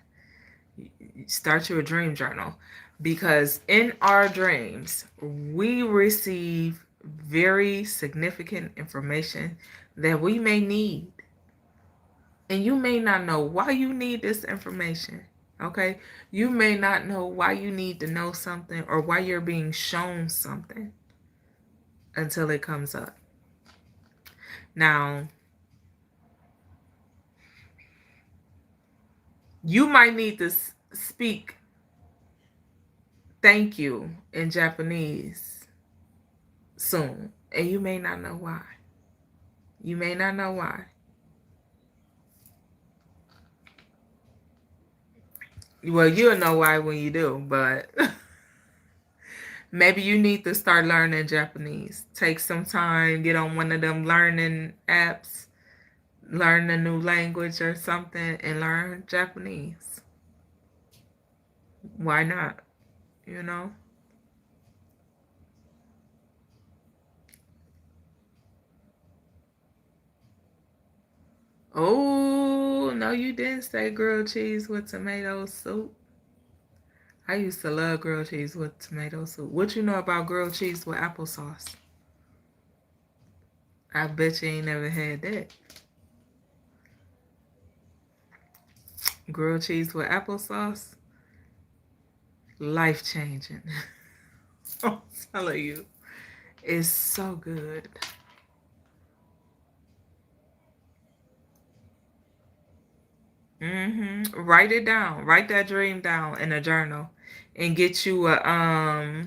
Start you a dream journal, because in our dreams, we receive very significant information that we may need. And you may not know why you need this information. Okay? You may not know why you need to know something or why you're being shown something until it comes up. Now, you might need to speak thank you in Japanese soon, and you may not know why. You may not know why. Well, you'll know why when you do, but maybe you need to start learning Japanese. Take some time, get on one of them learning apps, learn a new language or something, and learn Japanese. Why not? You know? Oh, no, you didn't say grilled cheese with tomato soup. I used to love grilled cheese with tomato soup. What you know about grilled cheese with applesauce? I bet you ain't never had that. Grilled cheese with applesauce? Life changing. I'm telling you. It's so good. Write it down. Write that dream down in a journal, and get you a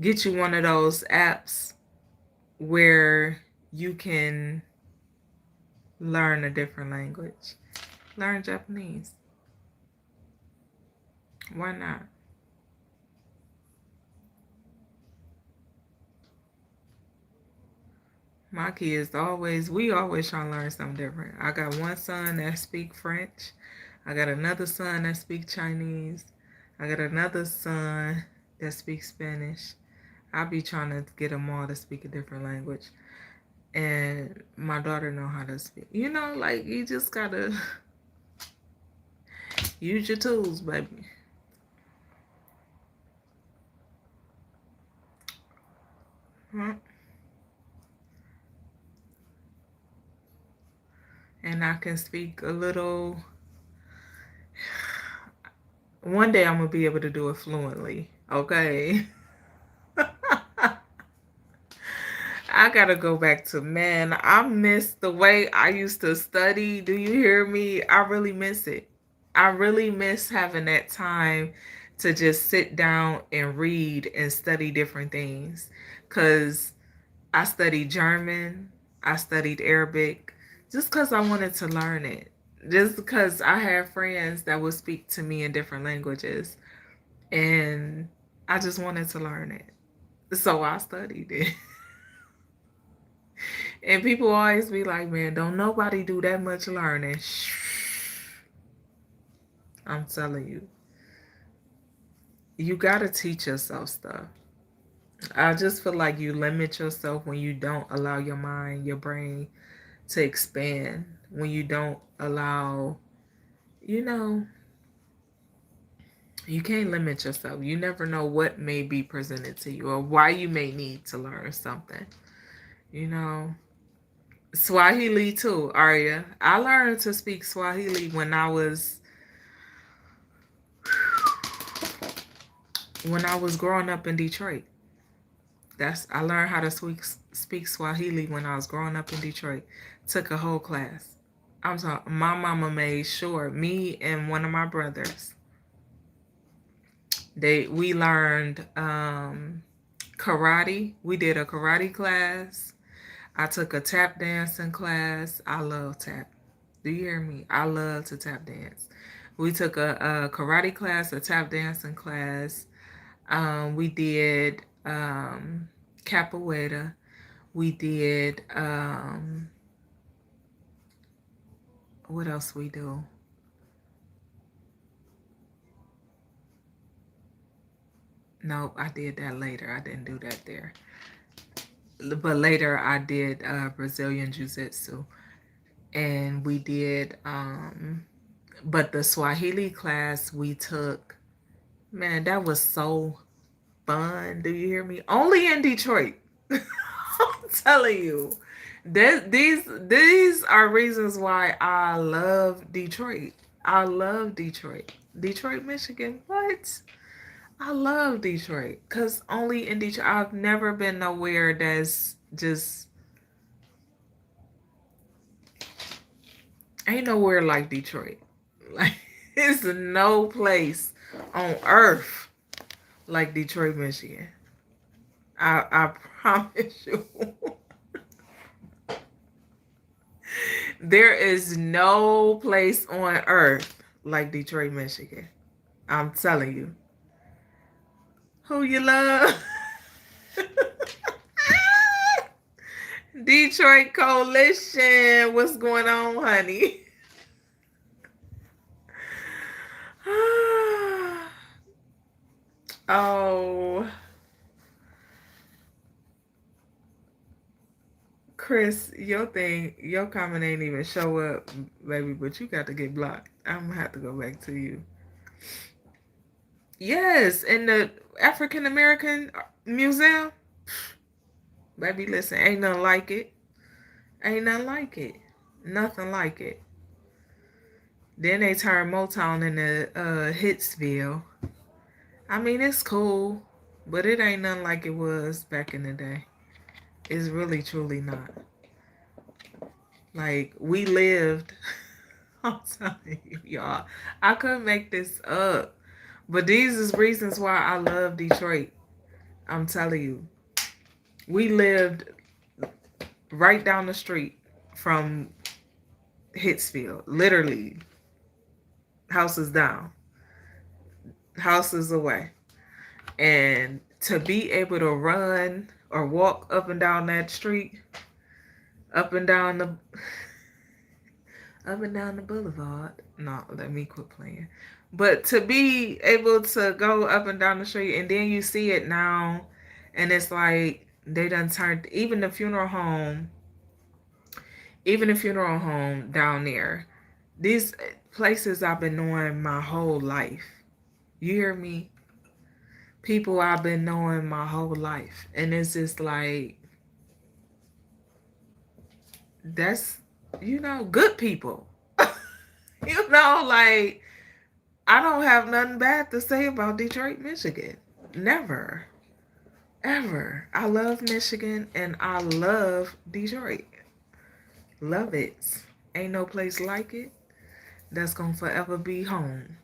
get you one of those apps where you can learn a different language. Learn Japanese. Why not? My kids we always try to learn something different. I got one son that speak French. I got another son that speak Chinese. I got another son that speaks Spanish. I be trying to get them all to speak a different language. And my daughter know how to speak. You know, like, you just gotta use your tools, baby. Huh? And I can speak a little. One day I'm gonna be able to do it fluently. Okay. I gotta go back to, man, I miss the way I used to study. Do you hear me? I really miss it. I really miss having that time to just sit down and read and study different things. Because I studied German, I studied Arabic, just because I wanted to learn it. Just because I had friends that would speak to me in different languages. And I just wanted to learn it. So I studied it. And people always be like, man, don't nobody do that much learning. I'm telling you. You got to teach yourself stuff. I just feel like you limit yourself when you don't allow your mind, your brain to expand. When you don't allow, you know, you can't limit yourself. You never know what may be presented to you or why you may need to learn something. You know, Swahili too, Arya. I learned to speak Swahili when I was growing up in Detroit. I learned how to speak Swahili when I was growing up in Detroit. Took a whole class. I'm talking. My mama made sure me and one of my brothers. We learned karate. We did a karate class. I took a tap dancing class. I love tap. Do you hear me? I love to tap dance. We took a karate class, a tap dancing class. We did capoeira. We did what else we do? No, I did that later. I didn't do that there. But later I did Brazilian Jiu-Jitsu. And we did but the Swahili class we took, man, that was so fun. Do you hear me? Only in Detroit. I'm telling you. These are reasons why I love Detroit. I love Detroit. Detroit, Michigan. What? I love Detroit. Because only in Detroit. I've never been nowhere that's just... Ain't nowhere like Detroit. Like, there's no place on earth like Detroit, Michigan. I promise you. There is no place on earth like Detroit, Michigan. I'm telling you. Who you love? Detroit Coalition. What's going on, honey? Oh. Chris, your comment ain't even show up, baby, but you got to get blocked. I'm gonna have to go back to you. Yes, in the African American Museum. Baby, listen, ain't nothing like it. Ain't nothing like it. Nothing like it. Then they turned Motown into Hitsville. I mean, it's cool, but it ain't nothing like it was back in the day. It's really, truly not. Like, we lived... I'm telling you, y'all. I couldn't make this up. But these is reasons why I love Detroit. I'm telling you. We lived right down the street from Hitsfield. Literally, houses down, houses away. And to be able to run or walk up and down that street, up and down the boulevard. No, let me quit playing. But to be able to go up and down the street, and then you see it now, and it's like they done turned even the funeral home, down there. These places I've been knowing my whole life. You hear me? People I've been knowing my whole life, and it's just like that's good people. Like I don't have nothing bad to say about Detroit, Michigan. Never. Ever. I love Michigan and I love Detroit. Love it. Ain't no place like it. That's gonna forever be home.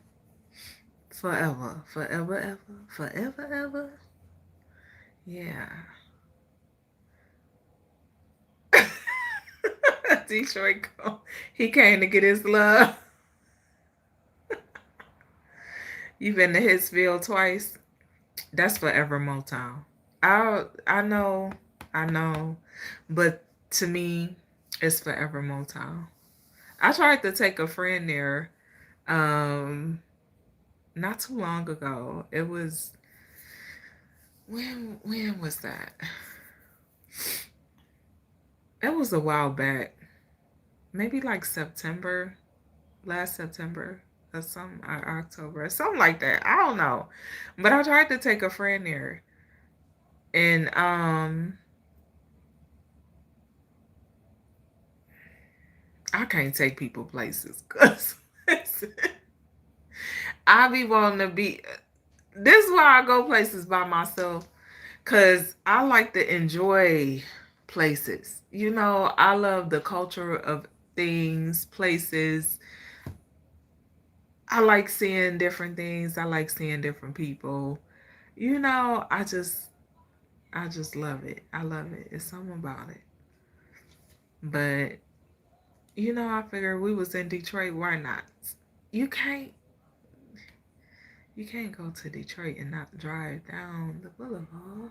Forever. Forever, ever. Forever, ever. Yeah. Detroit, he came to get his love. You've been to Hitsville twice. That's forever Motown. I know, but to me, it's forever Motown. I tried to take a friend there, not too long ago. It was when was that? It was a while back, maybe like September, last September or some October, or something like that. I don't know, but I tried to take a friend there, and I can't take people places because I be wanting to be. This is why I go places by myself, because I like to enjoy places. I love the culture of things, places. I like seeing different things. I like seeing different people. I just love it. I love it. It's something about it. But I figured we was in Detroit. Why not? You can't you can't go to Detroit and not drive down the boulevard.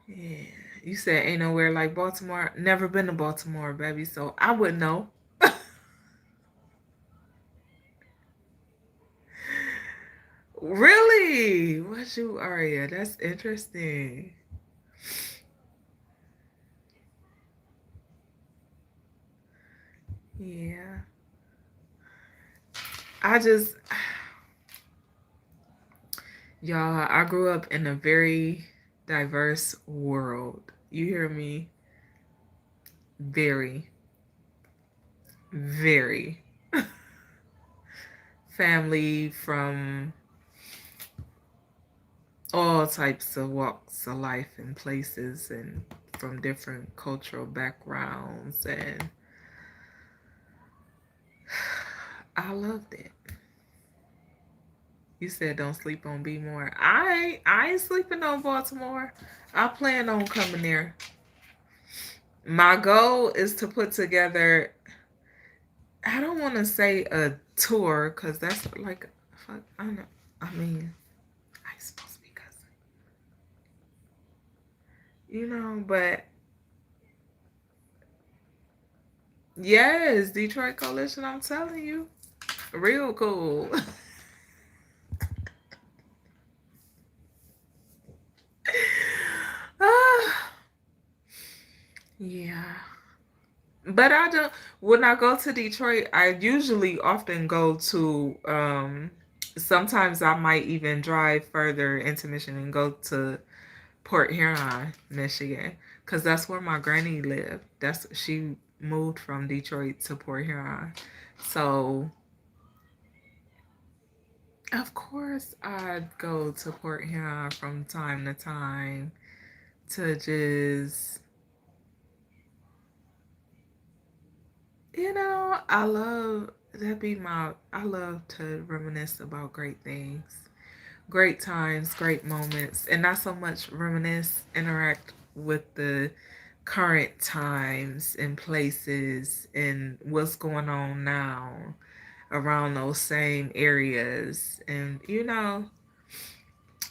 Yeah. You said ain't nowhere like Baltimore. Never been to Baltimore, baby, so I wouldn't know. Really? What you Aria? That's interesting. Yeah. I just y'all, I grew up in a very diverse world. You hear me? Very, very. Family from all types of walks of life and places and from different cultural backgrounds, and I loved it. You said don't sleep on B more. I ain't sleeping on Baltimore. I plan on coming there. My goal is to put together, I don't want to say a tour because that's like, fuck, I don't know. I mean, I ain't supposed to be cussing. But yes, Detroit Coalition, I'm telling you. Real cool. Yeah. But I don't, when I go to Detroit, I usually often go to, sometimes I might even drive further into Michigan and go to Port Huron, Michigan, because that's where my granny lived. She moved from Detroit to Port Huron. So, of course, I'd go to Port Huron from time to time to just I love I love to reminisce about great things, great times, great moments, and not so much reminisce, interact with the current times and places and what's going on now around those same areas. And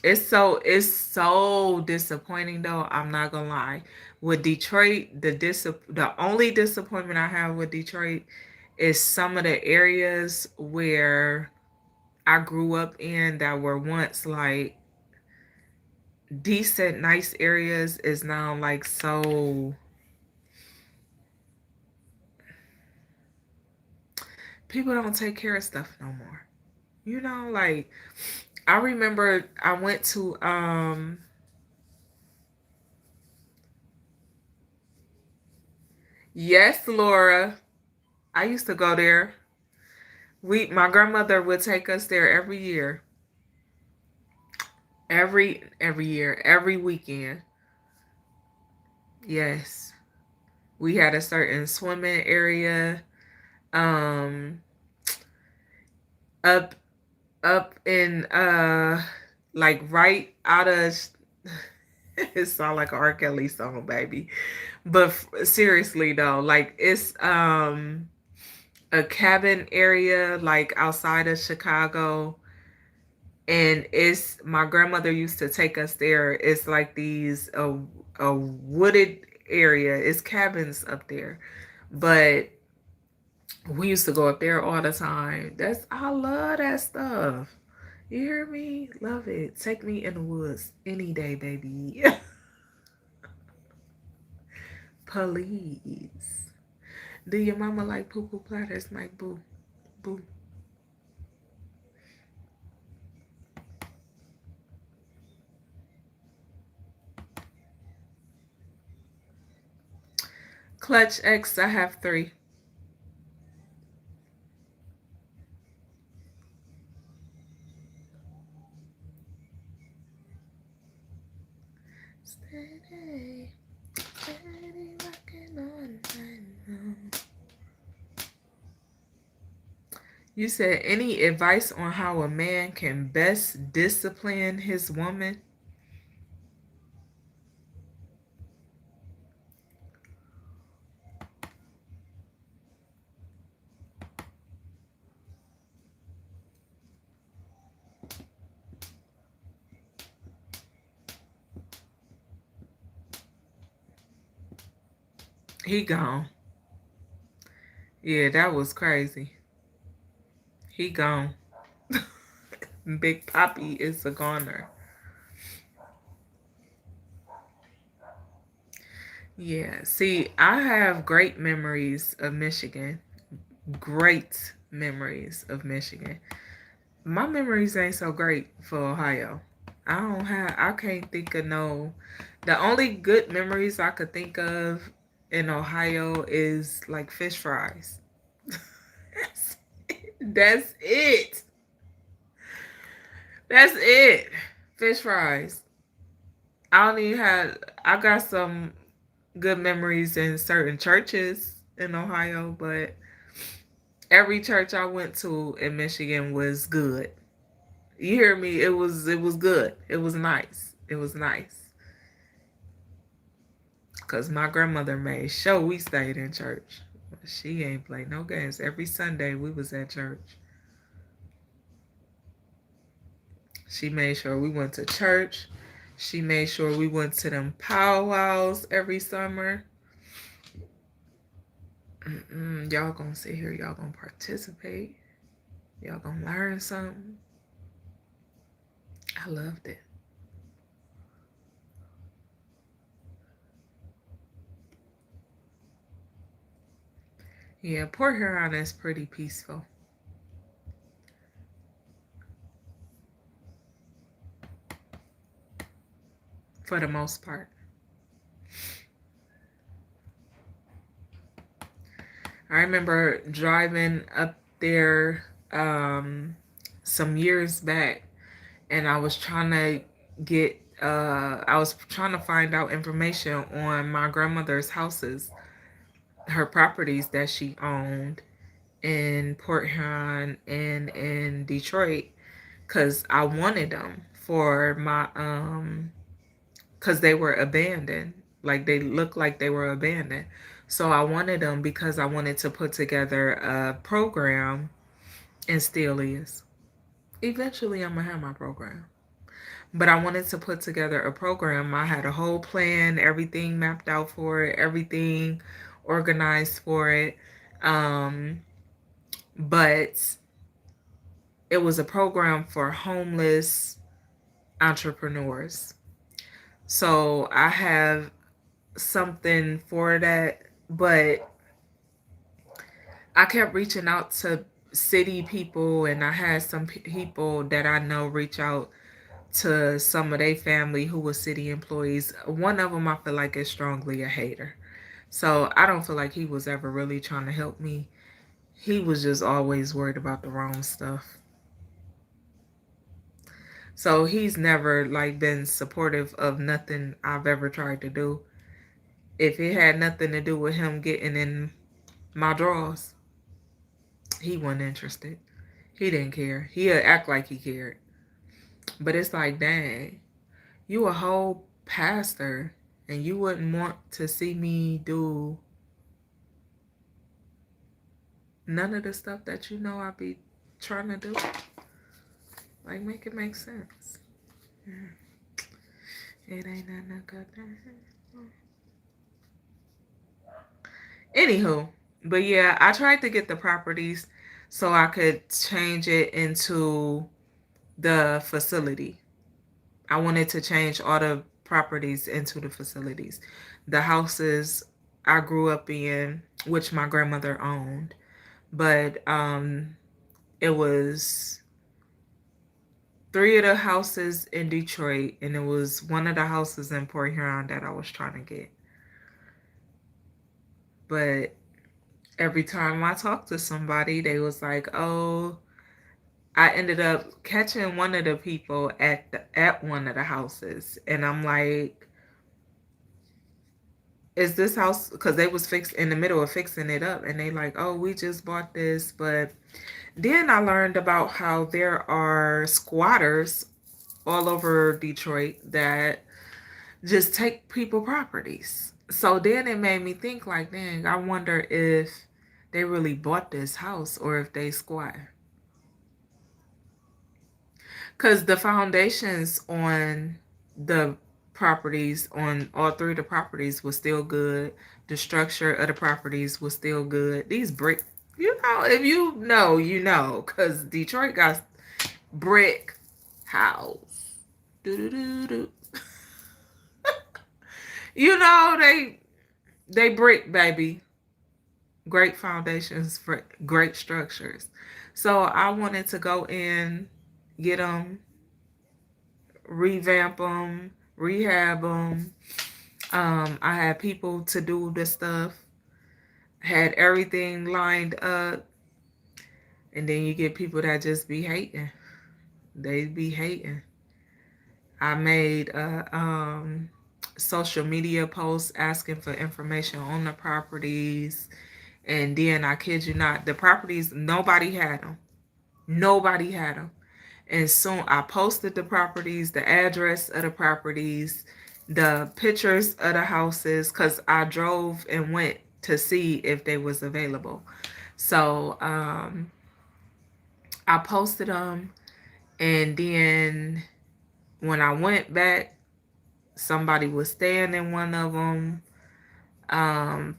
it's so disappointing though. I'm not gonna lie. With Detroit, the only disappointment I have with Detroit is some of the areas where I grew up in that were once like decent, nice areas is now like so people don't take care of stuff no more. Like I remember I went to yes, Laura. I used to go there. My grandmother would take us there every year. Every year, every weekend. Yes. We had a certain swimming area um up up in like right out of it sound like an R. Kelly song, baby. But seriously though, like it's a cabin area like outside of Chicago, and it's my grandmother used to take us there. It's like these a wooded area. It's cabins up there, but we used to go up there all the time. I love that stuff. You hear me? Love it. Take me in the woods any day, baby. Please. Do your mama like poo poo platters, Mike? Boo. Boo. Clutch X, I have 3. Steady, steady rocking on night. You said any advice on how a man can best discipline his woman? He gone. Yeah, that was crazy. He gone. Big Poppy is a goner. Yeah, see, I have great memories of Michigan. Great memories of Michigan. My memories ain't so great for Ohio. I can't think of no. The only good memories I could think of in Ohio is like fish fries. That's it. That's it. That's it. Fish fries. I don't even have. I got some good memories in certain churches in Ohio, but every church I went to in Michigan was good. You hear me? It was good. It was nice. It was nice. Cause my grandmother made sure we stayed in church. She ain't played no games. Every Sunday we was at church. She made sure we went to church. She made sure we went to them powwows every summer. Y'all gonna sit here. Y'all gonna participate. Y'all gonna learn something. I loved it. Yeah, Port Huron is pretty peaceful for the most part. I remember driving up there some years back, and I was trying to find out information on my grandmother's houses. her properties that she owned in Port Huron and in Detroit, because I wanted them for my because they were abandoned. Like, they looked like they were abandoned. So I wanted them because I wanted to put together a program, and still is. Eventually I'm gonna have my program. But I wanted to put together a program. I had a whole plan, everything mapped out for it, everything organized for it. But it was a program for homeless entrepreneurs. So I have something for that, but I kept reaching out to city people, and I had some people that I know reach out to some of their family who was city employees. One of them I feel like is strongly a hater. So I don't feel like he was ever really trying to help me. He was just always worried about the wrong stuff. So he's never like been supportive of nothing I've ever tried to do. If it had nothing to do with him getting in my drawers, he wasn't interested. He didn't care. He'd act like he cared. But it's like, dang, you a whole pastor and you wouldn't want to see me do none of the stuff that you know I be trying to do. Like, make it make sense. It ain't nothing good. Anywho, but yeah, I tried to get the properties so I could change it into the facility. I wanted to change all the properties into the facilities. The houses I grew up in, which my grandmother owned, but it was 3 of the houses in Detroit, and it was 1 of the houses in Port Huron that I was trying to get. But every time I talked to somebody, they was like, "Oh," I ended up catching one of the people at one of the houses, and I'm like, "Is this house?" Because they was fixed in the middle of fixing it up, and they like, "Oh, we just bought this." But then I learned about how there are squatters all over Detroit that just take people properties. So then it made me think like, dang, I wonder if they really bought this house or if they squat. Because the foundations on the properties, on all 3 of the properties, was still good. The structure of the properties was still good. These brick, if you know, you know, because Detroit got brick house. Do-do-do-do. They brick, baby. Great foundations for great structures. So I wanted to go in, get them, revamp them, rehab them. I had people to do the stuff, had everything lined up, and then you get people that just be hating. They be hating. I made a social media post asking for information on the properties, and then I kid you not, the properties, nobody had them. Nobody had them. And soon I posted the properties, the address of the properties, the pictures of the houses, because I drove and went to see if they was available. So I posted them, and then when I went back, somebody was staying in one of them,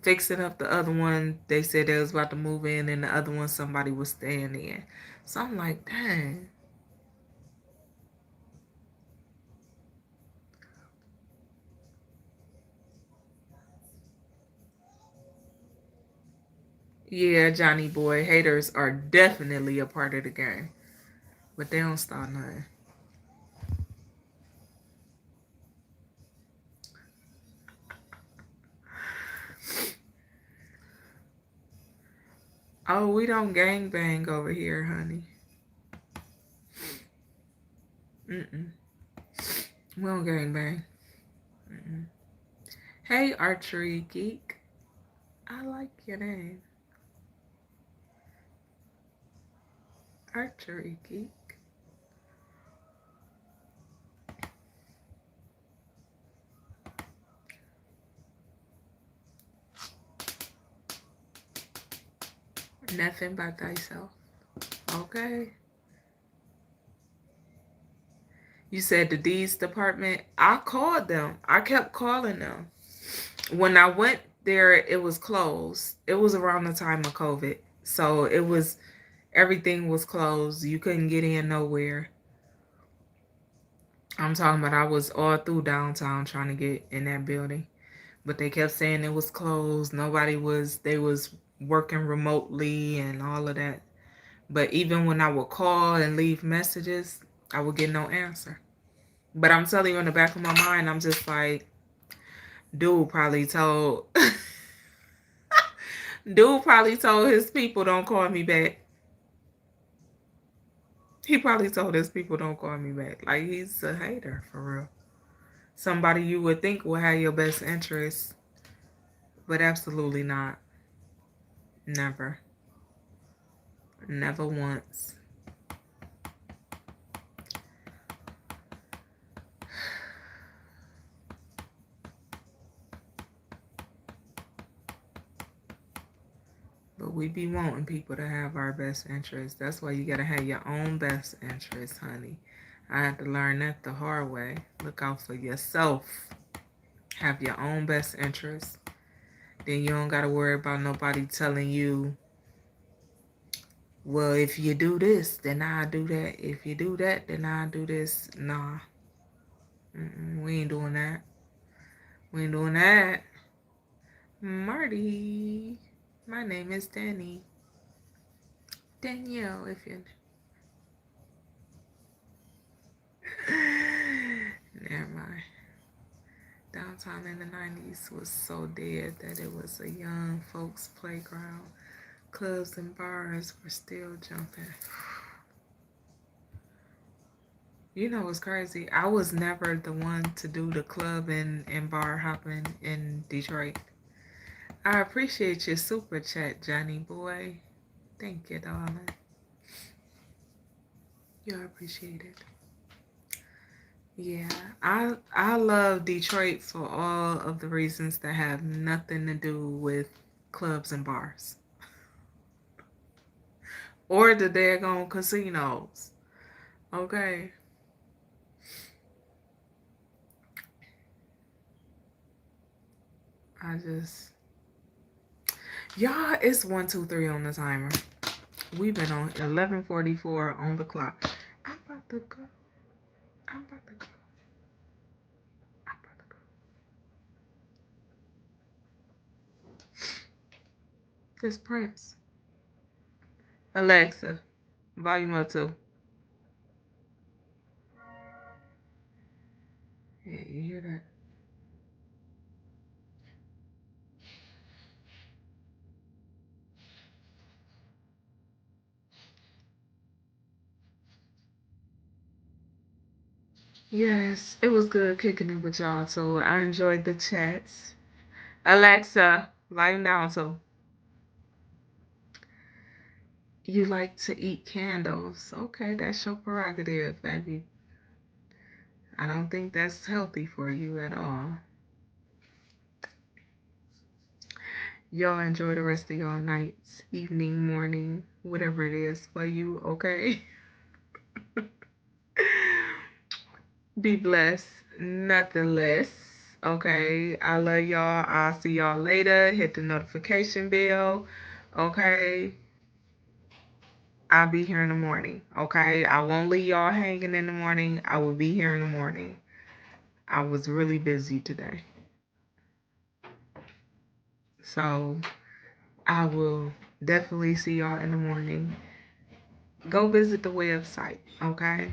fixing up the other one. They said they was about to move in, and the other one somebody was staying in. So I'm like, dang. Yeah, Johnny boy, haters are definitely a part of the game, but they don't start nothing. Oh, we don't gang bang over here, honey. Mm-mm. We don't gang bang. Mm-mm. Hey, archery geek. I like your name. Archery Geek. Nothing but thyself. Okay. You said the deeds department. I called them. I kept calling them. When I went there, it was closed. It was around the time of COVID. So it was, everything was closed. You couldn't get in nowhere. I'm talking about I was all through downtown trying to get in that building. But they kept saying it was closed. They was working remotely and all of that. But even when I would call and leave messages, I would get no answer. But I'm telling you, in the back of my mind, I'm just like, dude probably told dude probably told his people don't call me back. He probably told his people don't call me back. Like, he's a hater for real. Somebody you would think will have your best interests, but absolutely not. Never. Never once. But we be wanting people to have our best interests. That's why you gotta have your own best interests, honey. I had to learn that the hard way. Look out for yourself. Have your own best interests. Then you don't gotta worry about nobody telling you, well, if you do this, then I'll do that. If you do that, then I'll do this. Nah. We ain't doing that. We ain't doing that. Marty. My name is Dani. Danielle, if you... Never mind. Downtown in the 90s was so dead that it was a young folks' playground. Clubs and bars were still jumping. You know what's crazy? I was never the one to do the club and bar hopping in Detroit. I appreciate your super chat, Johnny boy. Thank you, darling. You appreciate it. Yeah, I love Detroit for all of the reasons that have nothing to do with clubs and bars. Or the daggone casinos. Okay. I just... Y'all, it's 1, 2, 3 on the timer. We've been on 11:44 on the clock. I'm about to go. I'm about to go. I'm about to go. This Prince. Alexa, volume up 2. Yeah, you hear that? Yes, it was good kicking it with y'all, so I enjoyed the chats. Alexa, volume down so. You like to eat candles. Okay, that's your prerogative, baby. I don't think that's healthy for you at all. Y'all enjoy the rest of your nights, evening, morning, whatever it is for you, okay? Be blessed, nothing less. Okay, I love y'all. I'll see y'all later. Hit the notification bell. Okay, I'll be here in the morning. Okay, I won't leave y'all hanging in the morning. I will be here in the morning. I was really busy today. So I will definitely see y'all in the morning. Go visit the website, okay?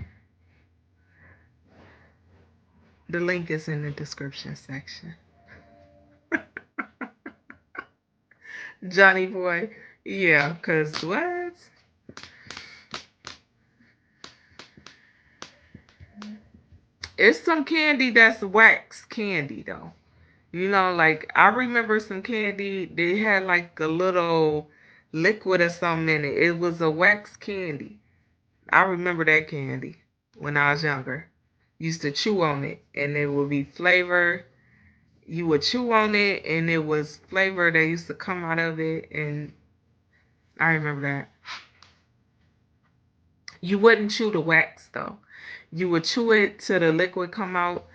The link is in the description section. Johnny boy. Yeah, because what? It's some candy that's wax candy, though. You know, like I remember some candy. They had like a little liquid or something in it. It was a wax candy. I remember that candy when I was younger. Used to chew on it, and it would be flavor. You would chew on it, and it was flavor that used to come out of it, and I remember that. You wouldn't chew the wax though. You would chew it till the liquid come out,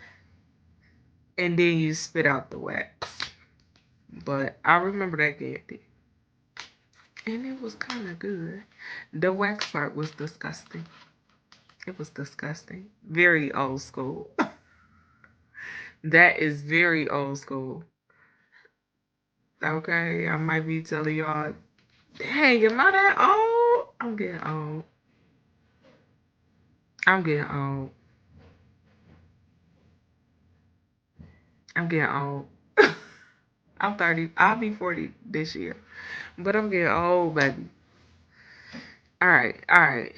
and then you spit out the wax. But I remember that candy. And it was kind of good. The wax part was disgusting. It was disgusting. Very old school. That is very old school. Okay, I might be telling y'all, dang, am I that old? I'm getting old. I'm getting old. I'm getting old. I'm 30. I'll be 40 this year. But I'm getting old, baby. All right, all right.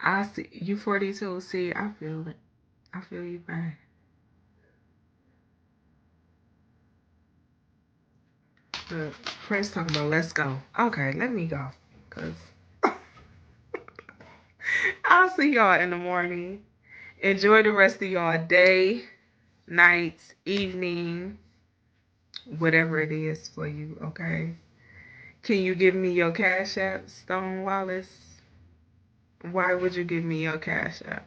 I see you 42. See, I feel it. I feel you, babe. Look, Prince talking about let's go. Okay, let me go. Cause I'll see y'all in the morning. Enjoy the rest of y'all day, night, evening, whatever it is for you, okay? Can you give me your Cash App, Stone Wallace? Why would you give me your Cash App?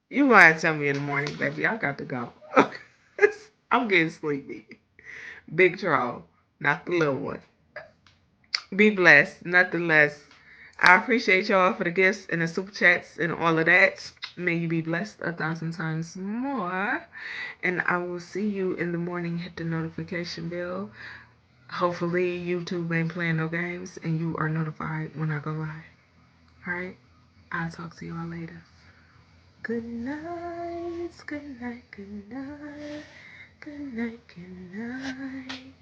You gonna tell me in the morning, baby. I got to go. I'm getting sleepy. Big troll, not the little one. Be blessed, nothing less. I appreciate y'all for the gifts and the super chats and all of that. May you be blessed 1,000 times more. And I will see you in the morning. Hit the notification bell. Hopefully YouTube ain't playing no games and you are notified when I go live. Alright? I'll talk to y'all later. Good night, good night, good night, good night, good night.